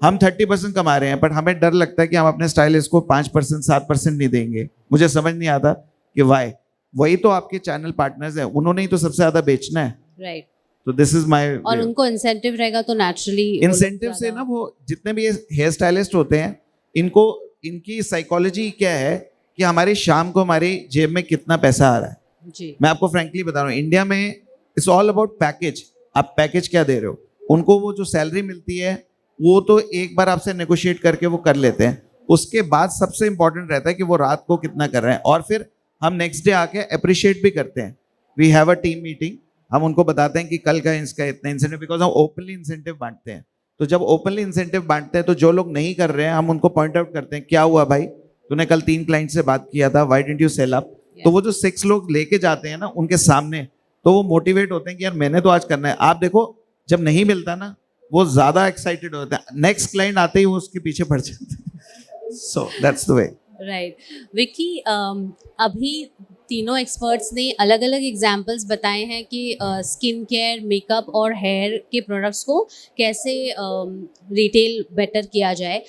हम 30% कमा रहे हैं, बट हमें डर लगता है कि हम अपने स्टाइलिस्ट को 5%, 7% नहीं देंगे। मुझे समझ नहीं आता कि वाई। वही तो आपके चैनल पार्टनर्स हैं, उन्होंने ही तो सबसे ज़्यादा बेचना है, राइट। तो दिस इज माय। और उनको इंसेंटिव रहेगा तो नेचुरली इंसेंटिव से ना, वो जितने भी हेयर स्टाइलिस्ट होते हैं, इनको, इनकी साइकोलॉजी क्या है कि हमारी शाम को हमारी जेब में कितना पैसा आ रहा है। जी। मैं आपको फ्रैंकली बता रहा हूँ, इंडिया में इट्स ऑल अबाउट पैकेज। आप पैकेज क्या दे रहे हो उनको, वो जो सैलरी मिलती है वो तो एक बार आपसे नेगोशिएट करके वो कर लेते हैं। उसके बाद सबसे इंपॉर्टेंट रहता है कि वो रात को कितना कर रहे हैं, और फिर हम नेक्स्ट डे आके अप्रिशिएट भी करते हैं। We have a team meeting, हम उनको बताते हैं कि कल का इसका इतना इंसेंटिव, बिकॉज हम ओपनली इंसेंटिव बांटते हैं। तो जब ओपनली इंसेंटिव बांटते हैं तो जो लोग नहीं कर रहे हैं हम उनको पॉइंट आउट करते हैं, क्या हुआ भाई, तूने कल 3 क्लाइंट से बात किया था, why didn't you sell up. तो वो जो 6 लोग लेके जाते हैं ना उनके सामने, तो वो मोटिवेट होते हैं कि यार मैंने तो आज करना है। आप देखो जब नहीं मिलता ना, वो ज्यादा एक्साइटेड होते हैं, नेक्स्ट क्लाइंट आते ही वो उसके पीछे पड़ जाते हैं। So that's the way. Right. Vicky, अभी तीनों एक्सपर्ट्स ने अलग अलग एग्जाम्पल्स बताए हैं कि स्किन केयर, मेकअप और हेयर के प्रोडक्ट्स को कैसे रिटेल बेटर किया जाए।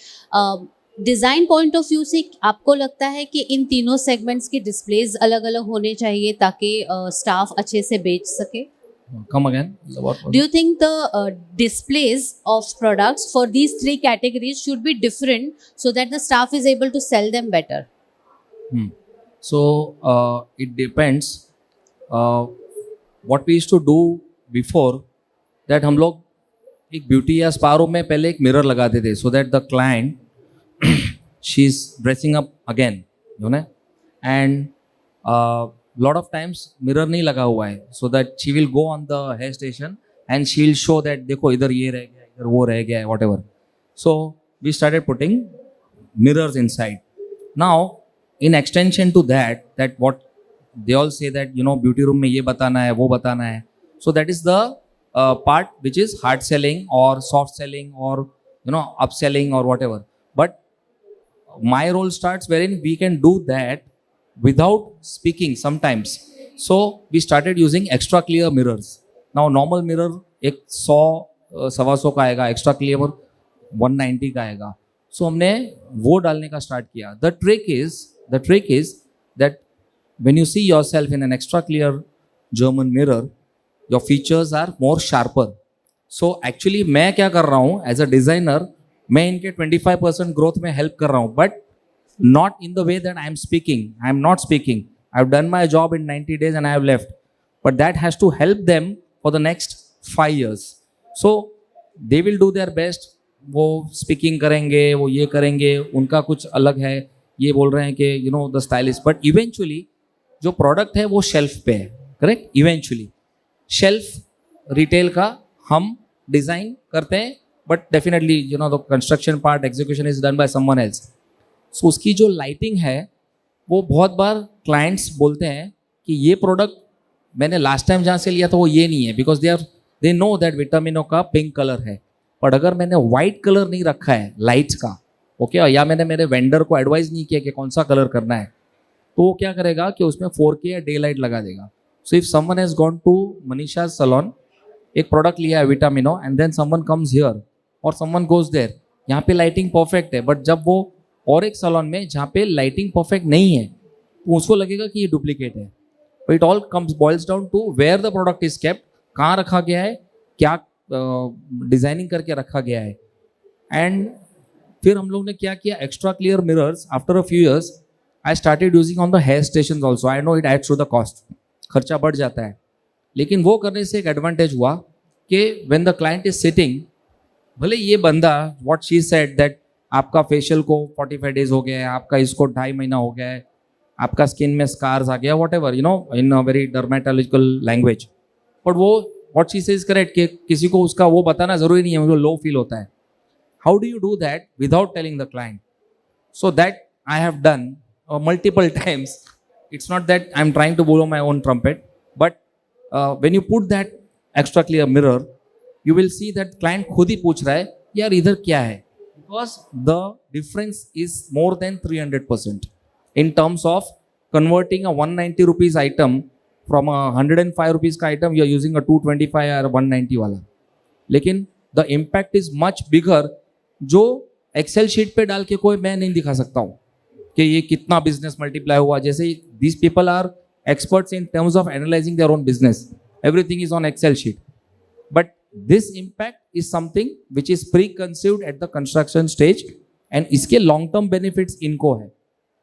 डिज़ाइन पॉइंट ऑफ व्यू से आपको लगता है कि इन तीनों सेगमेंट्स के डिस्प्लेज अलग अलग होने चाहिए ताकि स्टाफ अच्छे से बेच सके? Come again. Do you think the displays of products for these 3 categories should be different so that the staff is able to sell them better? So it depends. What we used to do before that, हम लोग एक beauty या spa room में पहले एक mirror लगाते थे, so that the client she is dressing up again, you know, and lot of times mirror नहीं लगा हुआ है, so that she will go on the hair station and she will show that देखो इधर ये रह गया, इधर वो रह गया, whatever. So we started putting mirrors inside. Now in extension to that what they all say that, you know, beauty room में ये बताना है, वो बताना है. So that is the part which is hard selling or soft selling or, you know, upselling or whatever. But my role starts wherein we can do that without speaking sometimes. So we started using extra clear mirrors. Now normal mirror एक 100-125 का आएगा, extra clear 190 का आएगा. So हमने वो डालने का start किया. The trick is that when you see yourself in an extra clear German mirror, your features are more sharper. So actually मैं क्या कर रहा हूँ as a designer, मैं इनके 25% ग्रोथ में हेल्प कर रहा हूँ, but not in the way that I am speaking. I am not speaking. I have done my job in 90 days and I have left. But that has to help them for the next 5 years. So they will do their best. वो speaking करेंगे, वो ये करेंगे, उनका कुछ अलग है. ये बोल रहे हैं कि you know the stylist, but eventually जो प्रोडक्ट है वो शेल्फ पे है, करेक्ट। इवेंचुअली शेल्फ रिटेल का हम डिज़ाइन करते हैं, but definitely you know the construction part execution is done by someone else. So उसकी जो लाइटिंग है वो बहुत बार क्लाइंट्स बोलते हैं कि ये प्रोडक्ट मैंने लास्ट टाइम जहाँ से लिया था वो ये नहीं है, बिकॉज दे नो दैट विटामिनो का पिंक कलर है, पर अगर मैंने वाइट कलर नहीं रखा है लाइट्स का, ओके, या मैंने मेरे वेंडर को एडवाइस नहीं किया कि कौन सा कलर करना है, तो वो क्या करेगा कि उसमें 4K या डे लाइट लगा देगा। So if someone has gone to Manisha salon, एक प्रोडक्ट लिया है Vitamino, and then someone comes here और समवन गोज देयर, यहाँ पे लाइटिंग परफेक्ट है, बट जब वो और एक सलोन में जहाँ पे लाइटिंग परफेक्ट नहीं है तो उसको लगेगा कि ये डुप्लीकेट है। तो it all comes boils down to where the product is kept, कहाँ रखा गया है, क्या डिजाइनिंग करके रखा गया है। एंड फिर हम लोग ने क्या किया, extra clear mirrors. After a few years I started using on the hair station also. I know it adds to the cost, खर्चा बढ़ जाता है, लेकिन वो करने से एक एडवांटेज हुआ कि when the client is sitting, भले ये बंदा व्हाट शी सेड दैट आपका फेशियल को 45 डेज हो गया है, आपका इसको 2.5 महीना हो गया है, आपका स्किन में स्कार्स आ गया, what ever you know in a very dermatological language, but वो व्हाट शी सेज करेक्ट कि किसी को उसका वो बताना जरूरी नहीं है, मुझे लो फील होता है। How do you do that without telling the client? So that I have done multiple times. It's not that I'm trying to blow my own trumpet, but when you put that extra clear mirror, you will see that client खुद ही पूछ रहा है यार इधर क्या है, because the difference is more than 300% in terms of converting a 190 rupees item from a 105 rupees का item you are using a 225 or 190 वाला, लेकिन the impact is much bigger जो Excel sheet पे डाल के कोई मैं नहीं दिखा सकता हूँ कि ये कितना बिजनेस मल्टीप्लाई हुआ। जैसे these people are experts in terms of analysing their own business, everything is on Excel sheet, but this impact is something which is preconceived at the construction stage, and इसके long term benefits इनको है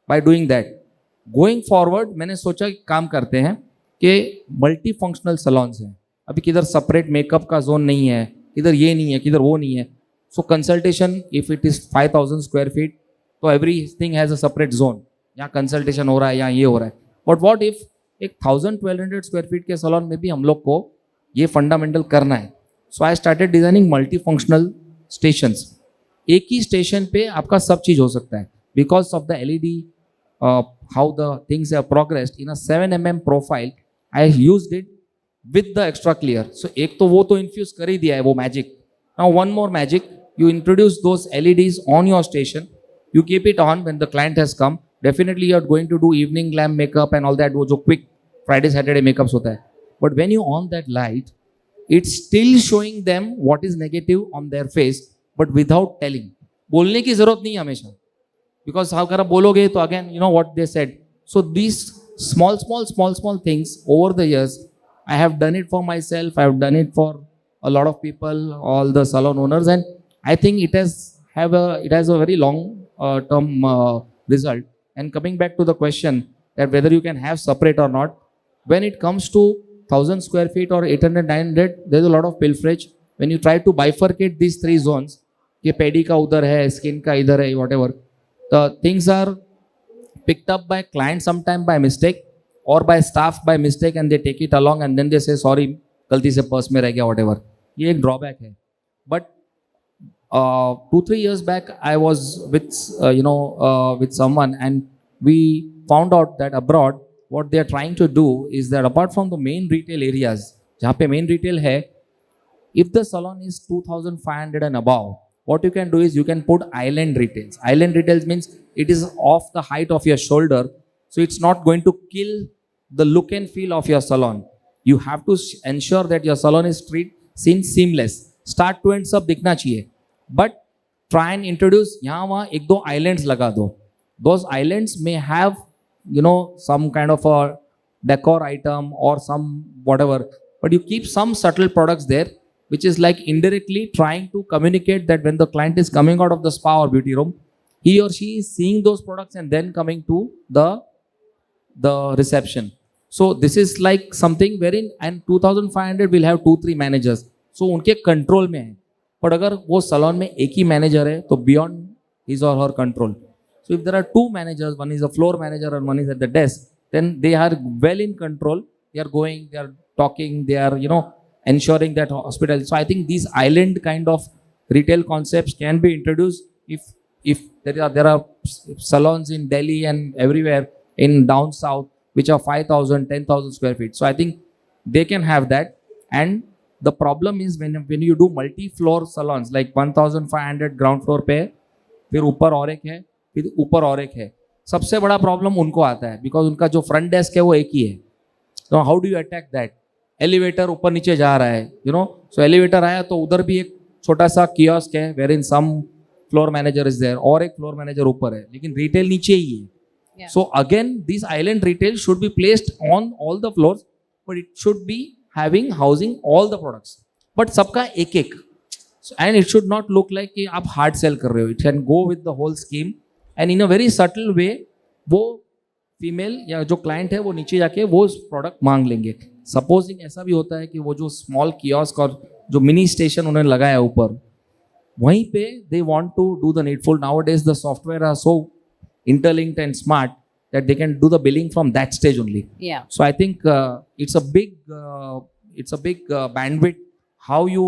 by doing that. Going forward मैंने सोचा कि काम करते हैं कि मल्टी फंक्शनल सलॉन्स हैं, अभी किधर सेपरेट मेकअप का जोन नहीं है, किधर ये नहीं है, किधर वो नहीं है। So consultation if it is 5000 square feet, तो everything has a separate zone, यहाँ कंसल्टेशन हो रहा है, यहाँ ये हो रहा है। बट व्हाट इफ एक 1000-1200 स्क्वायर फीट के सैलून में भी हम लोग को ये फंडामेंटल करना है। So I started designing multi functional stations. एक ही स्टेशन पे आपका सब चीज़ हो सकता है, because of the LED how the things have progressed in a 7mm profile, I used it with the extra clear. So एक तो वो तो इन्फ्यूज कर ही दिया है वो magic. Now one more magic, you introduce those LEDs on your station, you keep it on when the client has come. Definitely you are going to do evening glam makeup and all that, वो जो quick Friday Saturday makeups होता है, but when you on that light, it's still showing them what is negative on their face, but without telling. बोलने की जरूरत नहीं हमेशा, because अगर आप बोलोगे तो again you know what they said. So these small things over the years, I have done it for myself, I have done it for a lot of people, all the salon owners, and I think it has a very long term result. And coming back to the question that whether you can have separate or not, when it comes to 1000 square feet or 800-900, there's a lot of pilferage. When you try to bifurcate these three zones, कि पेडी का उधर है, skin का इधर है, whatever, the things are picked up by client sometime by mistake or by staff by mistake, and they take it along and then they say sorry गलती से purse में रह गया, whatever. ये एक ड्रॉबैक है. But 2-3 years back I was with someone, and we found out that abroad what they are trying to do is that apart from the main retail areas जहाँ पे main retail है, if the salon is 2500 and above, what you can do is you can put island retails. Island retails means it is off the height of your shoulder, so it's not going to kill the look and feel of your salon. You have to ensure that your salon is seen seamless, start to end सब दिखना चाहिए, but try and introduce यहाँ वहाँ एक दो islands लगा दो. Those islands may have some kind of a decor item or some whatever, but you keep some subtle products there which is like indirectly trying to communicate that when the client is coming out of the spa or beauty room, he or she is seeing those products and then coming to the reception. So this is like something wherein, and 2500 will have 2-3 managers, so उनके control में है. पर अगर वो salon में एक ही manager है तो बियॉन्ड हिज और हर control. So if there are two managers, one is a floor manager and one is at the desk, then they are well in control. They are going, they are talking, they are, ensuring that hospital. So I think these island kind of retail concepts can be introduced if there are salons in Delhi and everywhere in down south which are 5,000, 10,000 square feet. So I think they can have that. And the problem is when you do multi-floor salons like 1,500 ground floor पे है, फिर ऊपर और एक है, फिर ऊपर और एक है, सबसे बड़ा प्रॉब्लम उनको आता है बिकॉज उनका जो फ्रंट डेस्क है वो एक ही है. तो how do you attack that? Elevator ऊपर नीचे जा रहा है, सो एलिवेटर आया तो उधर भी एक छोटा सा कियोस्क है where in some floor manager is there और एक फ्लोर मैनेजर ऊपर है, लेकिन रिटेल नीचे ही है. Yeah. So again, this island retail should be placed on all the floors, but it should be having housing all the products. But सबका एक एक. And it should not look like कि आप hard sell कर रहे हो. It can go with the whole scheme and in a very subtle way वो female या जो क्लाइंट है वो नीचे जाके वो प्रोडक्ट मांग लेंगे. सपोजिंग ऐसा भी होता है कि वो जो स्मॉल कियोस्क और जो मिनी स्टेशन उन्होंने लगाया ऊपर वहीं पे they want to do the needful. Nowadays the software are so interlinked and smart that they can do the billing from that stage only. Yeah. So I think it's a big bandwidth how you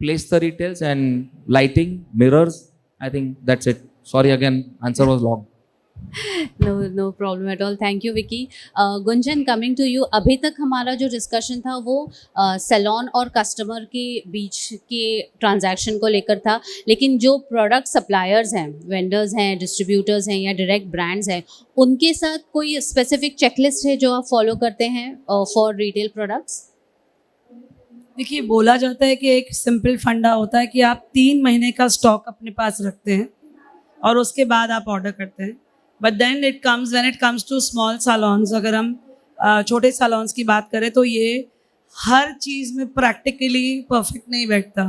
place the retails and lighting, mirrors. I think that's it. Sorry again, answer was long. No problem at all. Thank you, Vicky. Gunjan, coming to you. अभी तक हमारा जो discussion था वो salon और customer के बीच के transaction को लेकर था, लेकिन जो प्रोडक्ट सप्लायर्स हैं, वेंडर्स हैं, डिस्ट्रीब्यूटर्स हैं या डायरेक्ट ब्रांड्स हैं, उनके साथ कोई स्पेसिफिक चेकलिस्ट है जो आप फॉलो करते हैं फॉर रिटेल प्रोडक्ट्स? देखिए, बोला जाता है कि एक सिंपल फंडा होता है कि आप 3 महीने का स्टॉक अपने पास रखते हैं और उसके बाद आप ऑर्डर करते हैं. But then when it comes to small salons, अगर हम छोटे सैलून्स की बात करें तो ये हर चीज़ में प्रैक्टिकली परफेक्ट नहीं बैठता.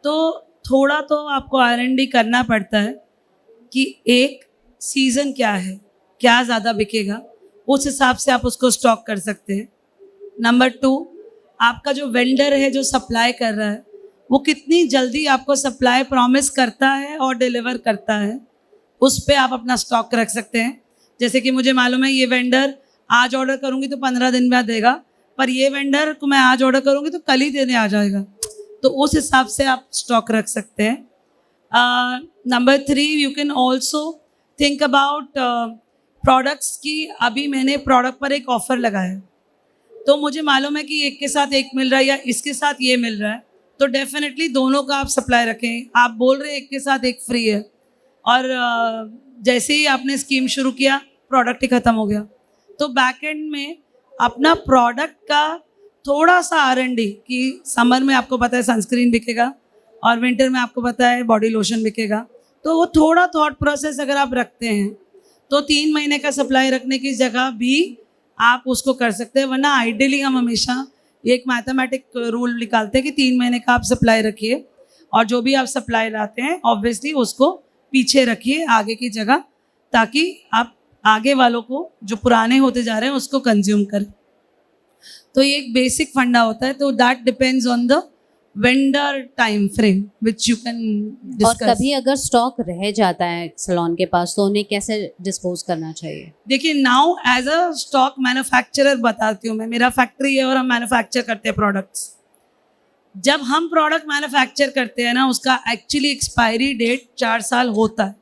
तो थोड़ा तो आपको R&D करना पड़ता है कि एक सीज़न क्या है, क्या ज़्यादा बिकेगा, उस हिसाब से आप उसको स्टॉक कर सकते हैं. नंबर 2, आपका जो वेंडर है जो सप्लाई कर रहा है वो कितनी जल्दी आपको सप्लाई प्रॉमिस करता है और डिलीवर करता है, उस पे आप अपना स्टॉक रख सकते हैं. जैसे कि मुझे मालूम है ये वेंडर आज ऑर्डर करूँगी तो 15 दिन बाद देगा, पर ये वेंडर को मैं आज ऑर्डर करूँगी तो कल ही देने आ जाएगा, तो उस हिसाब से आप स्टॉक रख सकते हैं. Number 3, you can also think about products की. अभी मैंने प्रोडक्ट पर एक ऑफ़र लगाया तो मुझे मालूम है कि एक के साथ एक मिल रहा है या इसके साथ ये मिल रहा है, तो डेफिनेटली दोनों का आप सप्लाई रखें. आप बोल रहे हैं एक के साथ एक फ्री है और जैसे ही आपने स्कीम शुरू किया प्रोडक्ट ही ख़त्म हो गया, तो बैक एंड में अपना प्रोडक्ट का थोड़ा सा R&D कि समर में आपको पता है सनस्क्रीन बिकेगा और विंटर में आपको पता है बॉडी लोशन बिकेगा, तो वो थोड़ा थॉट प्रोसेस अगर आप रखते हैं तो 3 महीने का सप्लाई रखने की जगह भी आप उसको कर सकते हैं. वरना आइडियली हम हमेशा एक मैथमेटिक रूल निकालते हैं कि 3 महीने का आप सप्लाई रखिए और जो भी आप सप्लाई लाते हैं ऑब्वियसली उसको पीछे रखिए आगे की जगह, ताकि आप आगे वालों को जो पुराने होते जा रहे हैं उसको कंज्यूम करें. तो ये एक बेसिक फंडा होता है. तो that depends on the vendor time frame which you can discuss. और कभी अगर स्टॉक रह जाता है सैलून के पास तो उन्हें कैसे डिस्पोज करना चाहिए? देखिए, now as a stock manufacturer बताती हूँ मैं. मेरा फैक्ट्री है और हम मैन्युफैक्चर करते हैं प्रोडक्ट्स. जब हम प्रोडक्ट मैन्युफैक्चर करते हैं ना, उसका एक्चुअली एक्सपायरी डेट 4 साल होता है,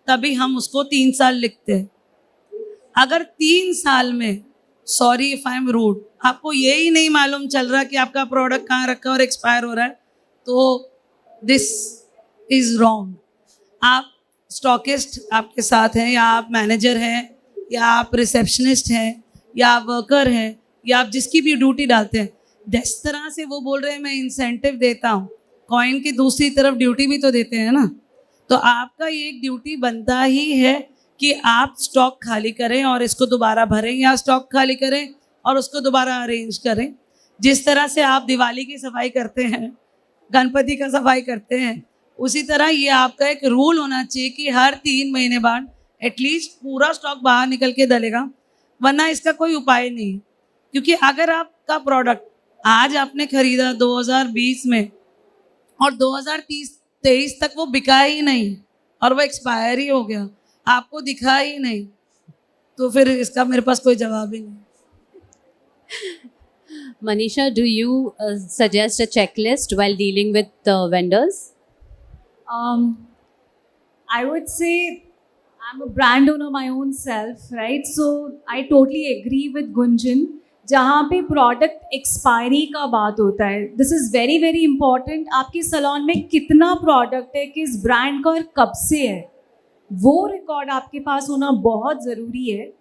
तभी हम उसको 3 साल लिखते हैं. अगर 3 साल में, sorry if I am rude, आपको यही नहीं मालूम चल रहा कि आपका प्रोडक्ट कहाँ रखा और एक्सपायर हो रहा है, तो दिस इज़ रॉन्ग. आप स्टॉकिस्ट आपके साथ हैं या आप मैनेजर हैं या आप रिसेप्शनिस्ट हैं या आप वर्कर हैं या आप जिसकी भी ड्यूटी डालते हैं, जिस तरह से वो बोल रहे हैं मैं इंसेंटिव देता हूँ, कॉइन की दूसरी तरफ ड्यूटी भी तो देते हैं ना. तो आपका ये एक ड्यूटी बनता ही है कि आप स्टॉक खाली करें और इसको दोबारा भरें या स्टॉक खाली करें और उसको दोबारा अरेंज करें. जिस तरह से आप दिवाली की सफाई करते हैं, गणपति का सफाई करते हैं, उसी तरह ये आपका एक रूल होना चाहिए कि हर 3 महीने बाद एटलीस्ट पूरा स्टॉक बाहर निकल के डलेगा. वरना इसका कोई उपाय नहीं. क्योंकि अगर आपका प्रोडक्ट आज आपने खरीदा 2020 में और 2023 तक वो बिका ही नहीं और वो एक्सपायर ही हो गया, आपको दिखा ही नहीं, तो फिर इसका मेरे पास कोई जवाब ही नहीं। Manisha, do you suggest a checklist while dealing with vendors? I would say I'm a brand owner my own self, right? So I totally agree with Gunjan. जहाँ पे प्रोडक्ट एक्सपायरी का बात होता है, this is very very important. आपके salon में कितना product है, किस ब्रांड का और कब से है, वो रिकॉर्ड आपके पास होना बहुत ज़रूरी है.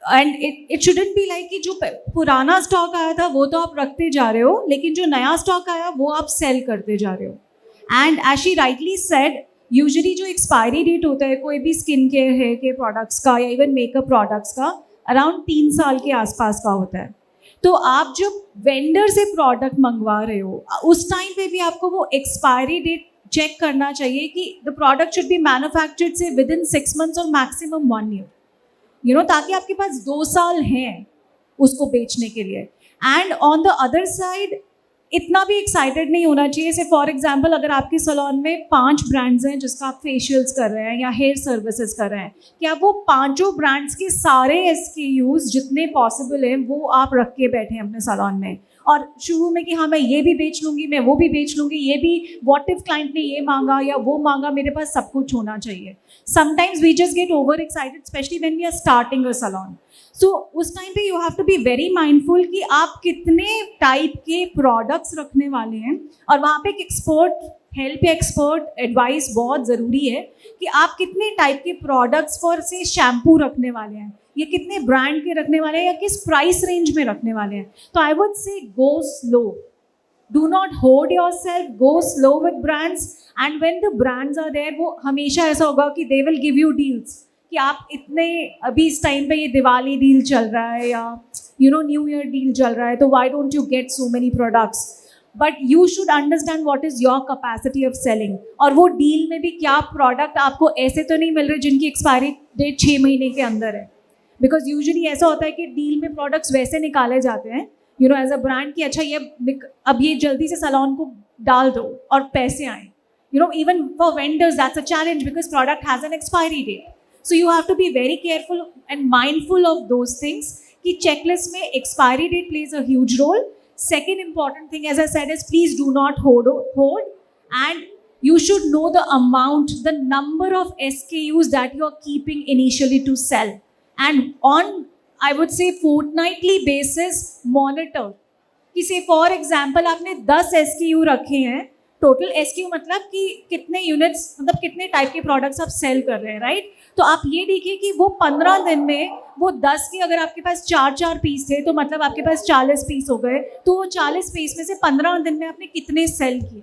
And it shouldn't be like कि जो पुराना स्टॉक आया था वो तो आप रखते जा रहे हो, लेकिन जो नया स्टॉक आया वो आप सेल करते जा रहे हो. And as she rightly said, usually जो एक्सपायरी डेट होता है कोई भी skin care hair care products का या इवन मेकअप प्रोडक्ट्स का, अराउंड 3 साल के आसपास का होता है. तो आप जब वेंडर से प्रोडक्ट मंगवा रहे हो, उस टाइम पे भी आपको वो एक्सपायरी डेट चेक करना चाहिए कि the product should be manufactured से विद इन 6 months और मैक्सिमम 1 year, यू नो, ताकि आपके पास 2 साल हैं उसको बेचने के लिए. And on the other side, इतना भी एक्साइटेड नहीं होना चाहिए. से फॉर एग्जांपल, अगर आपके सलोन में 5 ब्रांड्स हैं जिसका आप फेशियल्स कर रहे हैं या हेयर सर्विसेज कर रहे हैं, कि आप वो 5 ब्रांड्स के सारे SKUs जितने पॉसिबल हैं वो आप रख के बैठे हैं अपने सलोन में, और शुरू में कि हाँ मैं ये भी बेच लूँगी, मैं वो भी बेच लूँगी, ये भी, व्हाट इफ क्लाइंट ने ये मांगा या वो मांगा, मेरे पास सब कुछ होना चाहिए. Sometimes we just get overexcited, especially when we are starting a salon. So उस टाइम पे you have to be very mindful कि आप कितने टाइप के प्रोडक्ट्स रखने वाले हैं, और वहाँ पे एक एक्सपर्ट हेल्प या एक्सपर्ट एडवाइस बहुत ज़रूरी है कि आप कितने टाइप के प्रोडक्ट्स फॉर से शैम्पू रखने वाले हैं, ये कितने ब्रांड के रखने वाले हैं या किस प्राइस रेंज में रखने वाले हैं. तो I would say go slow, do not hoard yourself, go slow with brands. And when the brands are there, वो हमेशा ऐसा होगा कि they will give you deals कि आप इतने, अभी इस टाइम पे ये दिवाली डील चल रहा है या you know new year deal चल रहा है, तो why don't you get so many products. But you should understand what is your capacity of selling. और वो डील में भी क्या प्रोडक्ट आपको ऐसे तो नहीं मिल रहे जिनकी एक्सपायरी डेट 6 महीने के अंदर है. बिकॉज यूजुअली ऐसा होता है कि डील में प्रोडक्ट्स वैसे निकाले जाते हैं, you know, as a brand कि अच्छा ये अब ये जल्दी से सलोन को डाल दो और पैसे आए. You know, even for vendors that's a challenge because product has an expiry date. So you have to be very careful and mindful of those things कि चेकलिस्ट में expiry date plays a huge role. Second important thing, as I said, is please do not hoard, and you should know the amount, the number of SKUs that you are keeping initially to sell, and on, I would say, fortnightly basis monitor कि से for example आपने 10 SKU रखे हैं, total SKU मतलब कि कितने units, मतलब कितने टाइप के प्रोडक्ट्स आप सेल कर रहे हैं, राइट. तो आप ये देखिए कि वो 15 दिन में वो 10 के अगर आपके पास 4 पीस थे तो मतलब आपके पास 40 पीस हो गए. तो वो 40 पीस में से 15 दिन में आपने कितने सेल किए,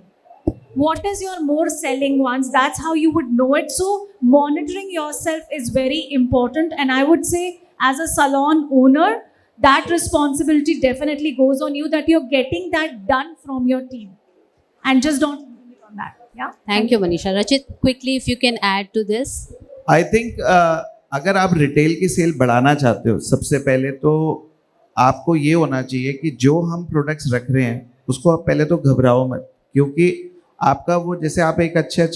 what is your more selling ones, that's how you would know it. So monitoring yourself is very important, and I would say as a salon owner, that responsibility definitely goes on you, that you're getting that done from your team, and just don't limit on that. Yeah, Thank you, Manisha. Rachit, quickly, if you can add to this. I think अगर आप retail की cell बढ़ाना चाहते हो, सबसे पहले तो आपको ये होना चाहिए कि जो हम प्रोडक्ट्स रख रहे हैं उसको आप पहले तो घबराओ मत, क्योंकि आपका वो, जैसे आप एक अच्छे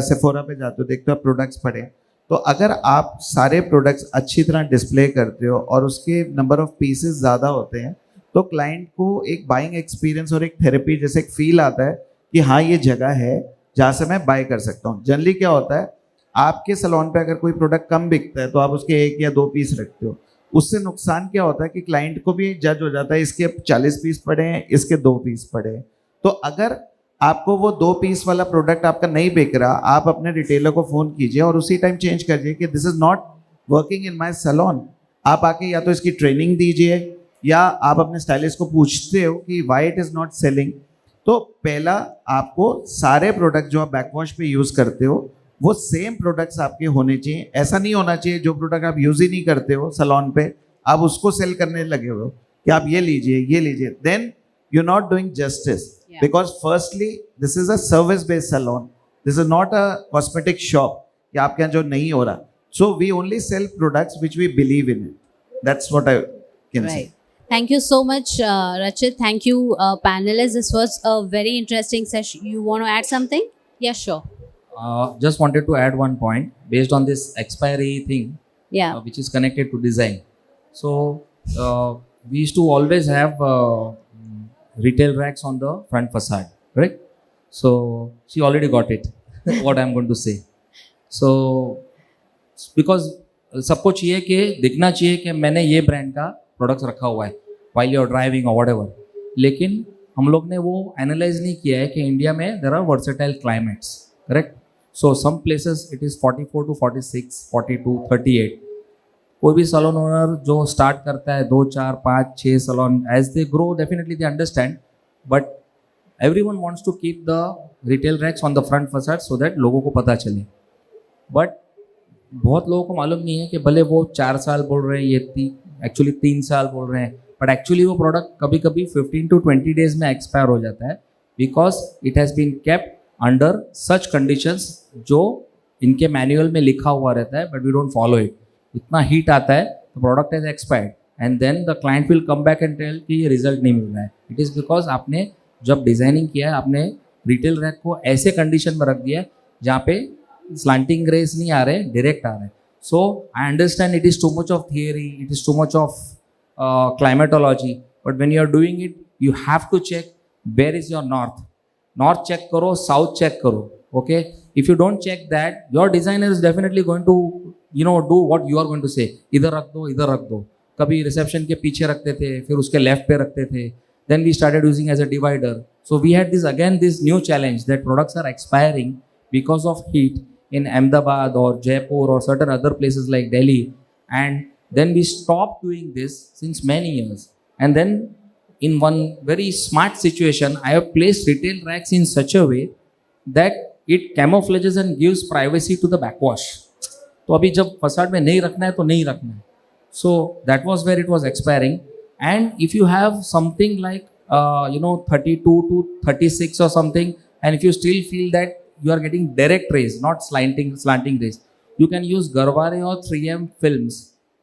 सेफोरा पे जाते हो, देखते हो आप प्रोडक्ट्स पड़े हैं, तो अगर आप सारे प्रोडक्ट्स अच्छी तरह डिस्प्ले करते हो और उसके नंबर ऑफ पीसेस ज़्यादा होते हैं, तो क्लाइंट को एक बाइंग एक्सपीरियंस और एक थेरेपी जैसे एक फील आता है कि हाँ ये जगह है जहाँ से मैं बाय कर सकता हूँ. जनरली क्या होता है, आपके सलोन पे अगर कोई प्रोडक्ट कम बिकता है तो आप उसके 1 या 2 पीस रखते हो. उससे नुकसान क्या होता है कि क्लाइंट को भी जज हो जाता है, इसके 40 पीस पड़े हैं, इसके 2 पीस पड़े हैं. तो अगर आपको वो 2 पीस वाला प्रोडक्ट आपका नहीं बिक रहा, आप अपने रिटेलर को फ़ोन कीजिए और उसी टाइम चेंज करिए कि this is not working in my salon. आप आके या तो इसकी ट्रेनिंग दीजिए या आप अपने स्टाइलिस्ट को पूछते हो कि why it is not selling. तो पहला आपको सारे प्रोडक्ट जो आप बैकवॉश पे यूज़ करते हो वो सेम प्रोडक्ट्स आपके होने चाहिए. ऐसा नहीं होना चाहिए जो प्रोडक्ट आप यूज़ ही नहीं करते हो सलोन पे आप उसको सेल करने लगे हो कि आप ये लीजिए. Then you not doing justice, because firstly this is a service based salon, this is not a cosmetic shop कि आपके यहाँ जो नहीं हो रहा. So we only sell products which we believe in it. That's what I can say. Thank you so much, Rachit. Thank you, panelists. This was a very interesting session. You want to add something? Yeah, sure. just wanted to add one point based on this expiry thing, Yeah. which is connected to design. So we used to always have retail racks on the front facade, correct? So she already got it. What I'm going to say. So because सबको चाहिए कि दिखना चाहिए कि मैंने ये brand का products रखा हुआ है while you're driving or whatever. लेकिन हम लोग ने वो एनालाइज नहीं किया है कि इंडिया में there are versatile climates, correct? So some places it is 44 to 46, 42, 38. कोई भी सलोन ओनर जो स्टार्ट करता है 2, 4, 5, 6 salon, as they grow definitely they understand, but everyone wants to keep the retail racks on the front facade so that लोगों को पता चले. But बहुत लोगों को मालूम नहीं है कि भले वो 4 साल बोल रहे हैं, ये एक्चुअली 3 साल बोल रहे हैं, बट एक्चुअली वो प्रोडक्ट कभी कभी 15 to 20 डेज में एक्सपायर हो जाता है because it has been kept under such conditions जो इनके मैनुअल में लिखा हुआ रहता है, but we don't follow it. इतना हीट आता है तो product is expired and then the client will come back and tell कि ये रिजल्ट नहीं मिल रहा है. इट इज़ बिकॉज आपने जब डिज़ाइनिंग किया है आपने रिटेल रैक को ऐसे कंडीशन में रख दिया है जहाँ पे स्लांटिंग रेस नहीं आ रहे, डायरेक्ट आ रहे हैं. So I understand it is too much of theory, it is too much of climatology, but when you are doing it you have to check where is your north check karo, south check karo. Okay, if you don't check that, your designer is definitely going to do what you are going to say, idhar rakh do. Kabhi reception ke piche rakhte the, fir uske left pe rakhte the. Then we started using as a divider. So we had this new challenge that products are expiring because of heat in Ahmedabad or Jaipur or certain other places like Delhi, and then we stopped doing this since many years. And then in one very smart situation, I have placed retail racks in such a way that it camouflages and gives privacy to the backwash. तो अभी जब facade में नहीं रखना है तो नहीं रखना है. So that was where it was expiring. And if you have something like 32 to 36 or something, and if you still feel that you are getting direct rays, not slanting rays, you can use Garware or 3M films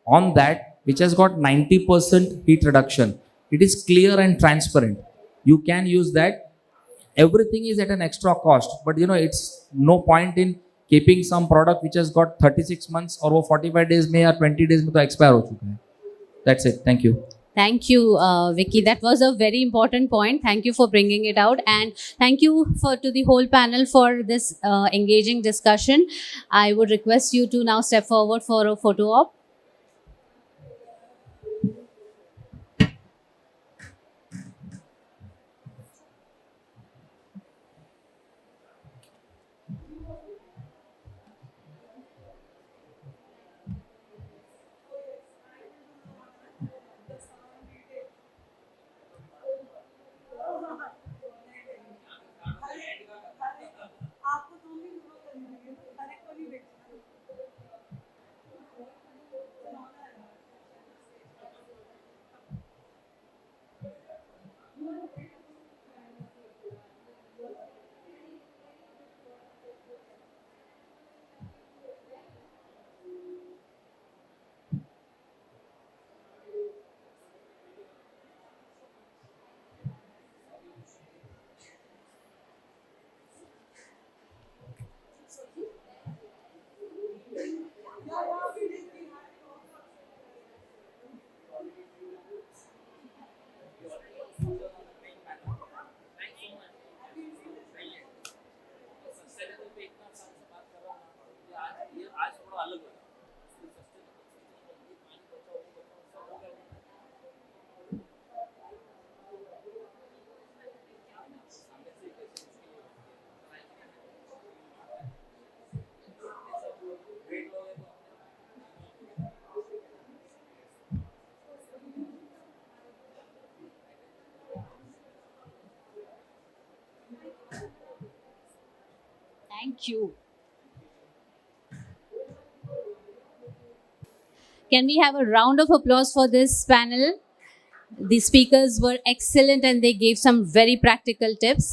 on that, which has got 90% heat reduction. It is clear and transparent. You can use that. Everything is at an extra cost, but it's no point in keeping some product which has got 36 months or वो 45 days में या 20 days में तो expire हो चुका है. That's it. Thank you. Thank you, Vicky. That was a very important point. Thank you for bringing it out, and thank you to the whole panel for this engaging discussion. I would request you to now step forward for a photo op. Thank you. Can we have a round of applause for this panel? The speakers were excellent and they gave some very practical tips.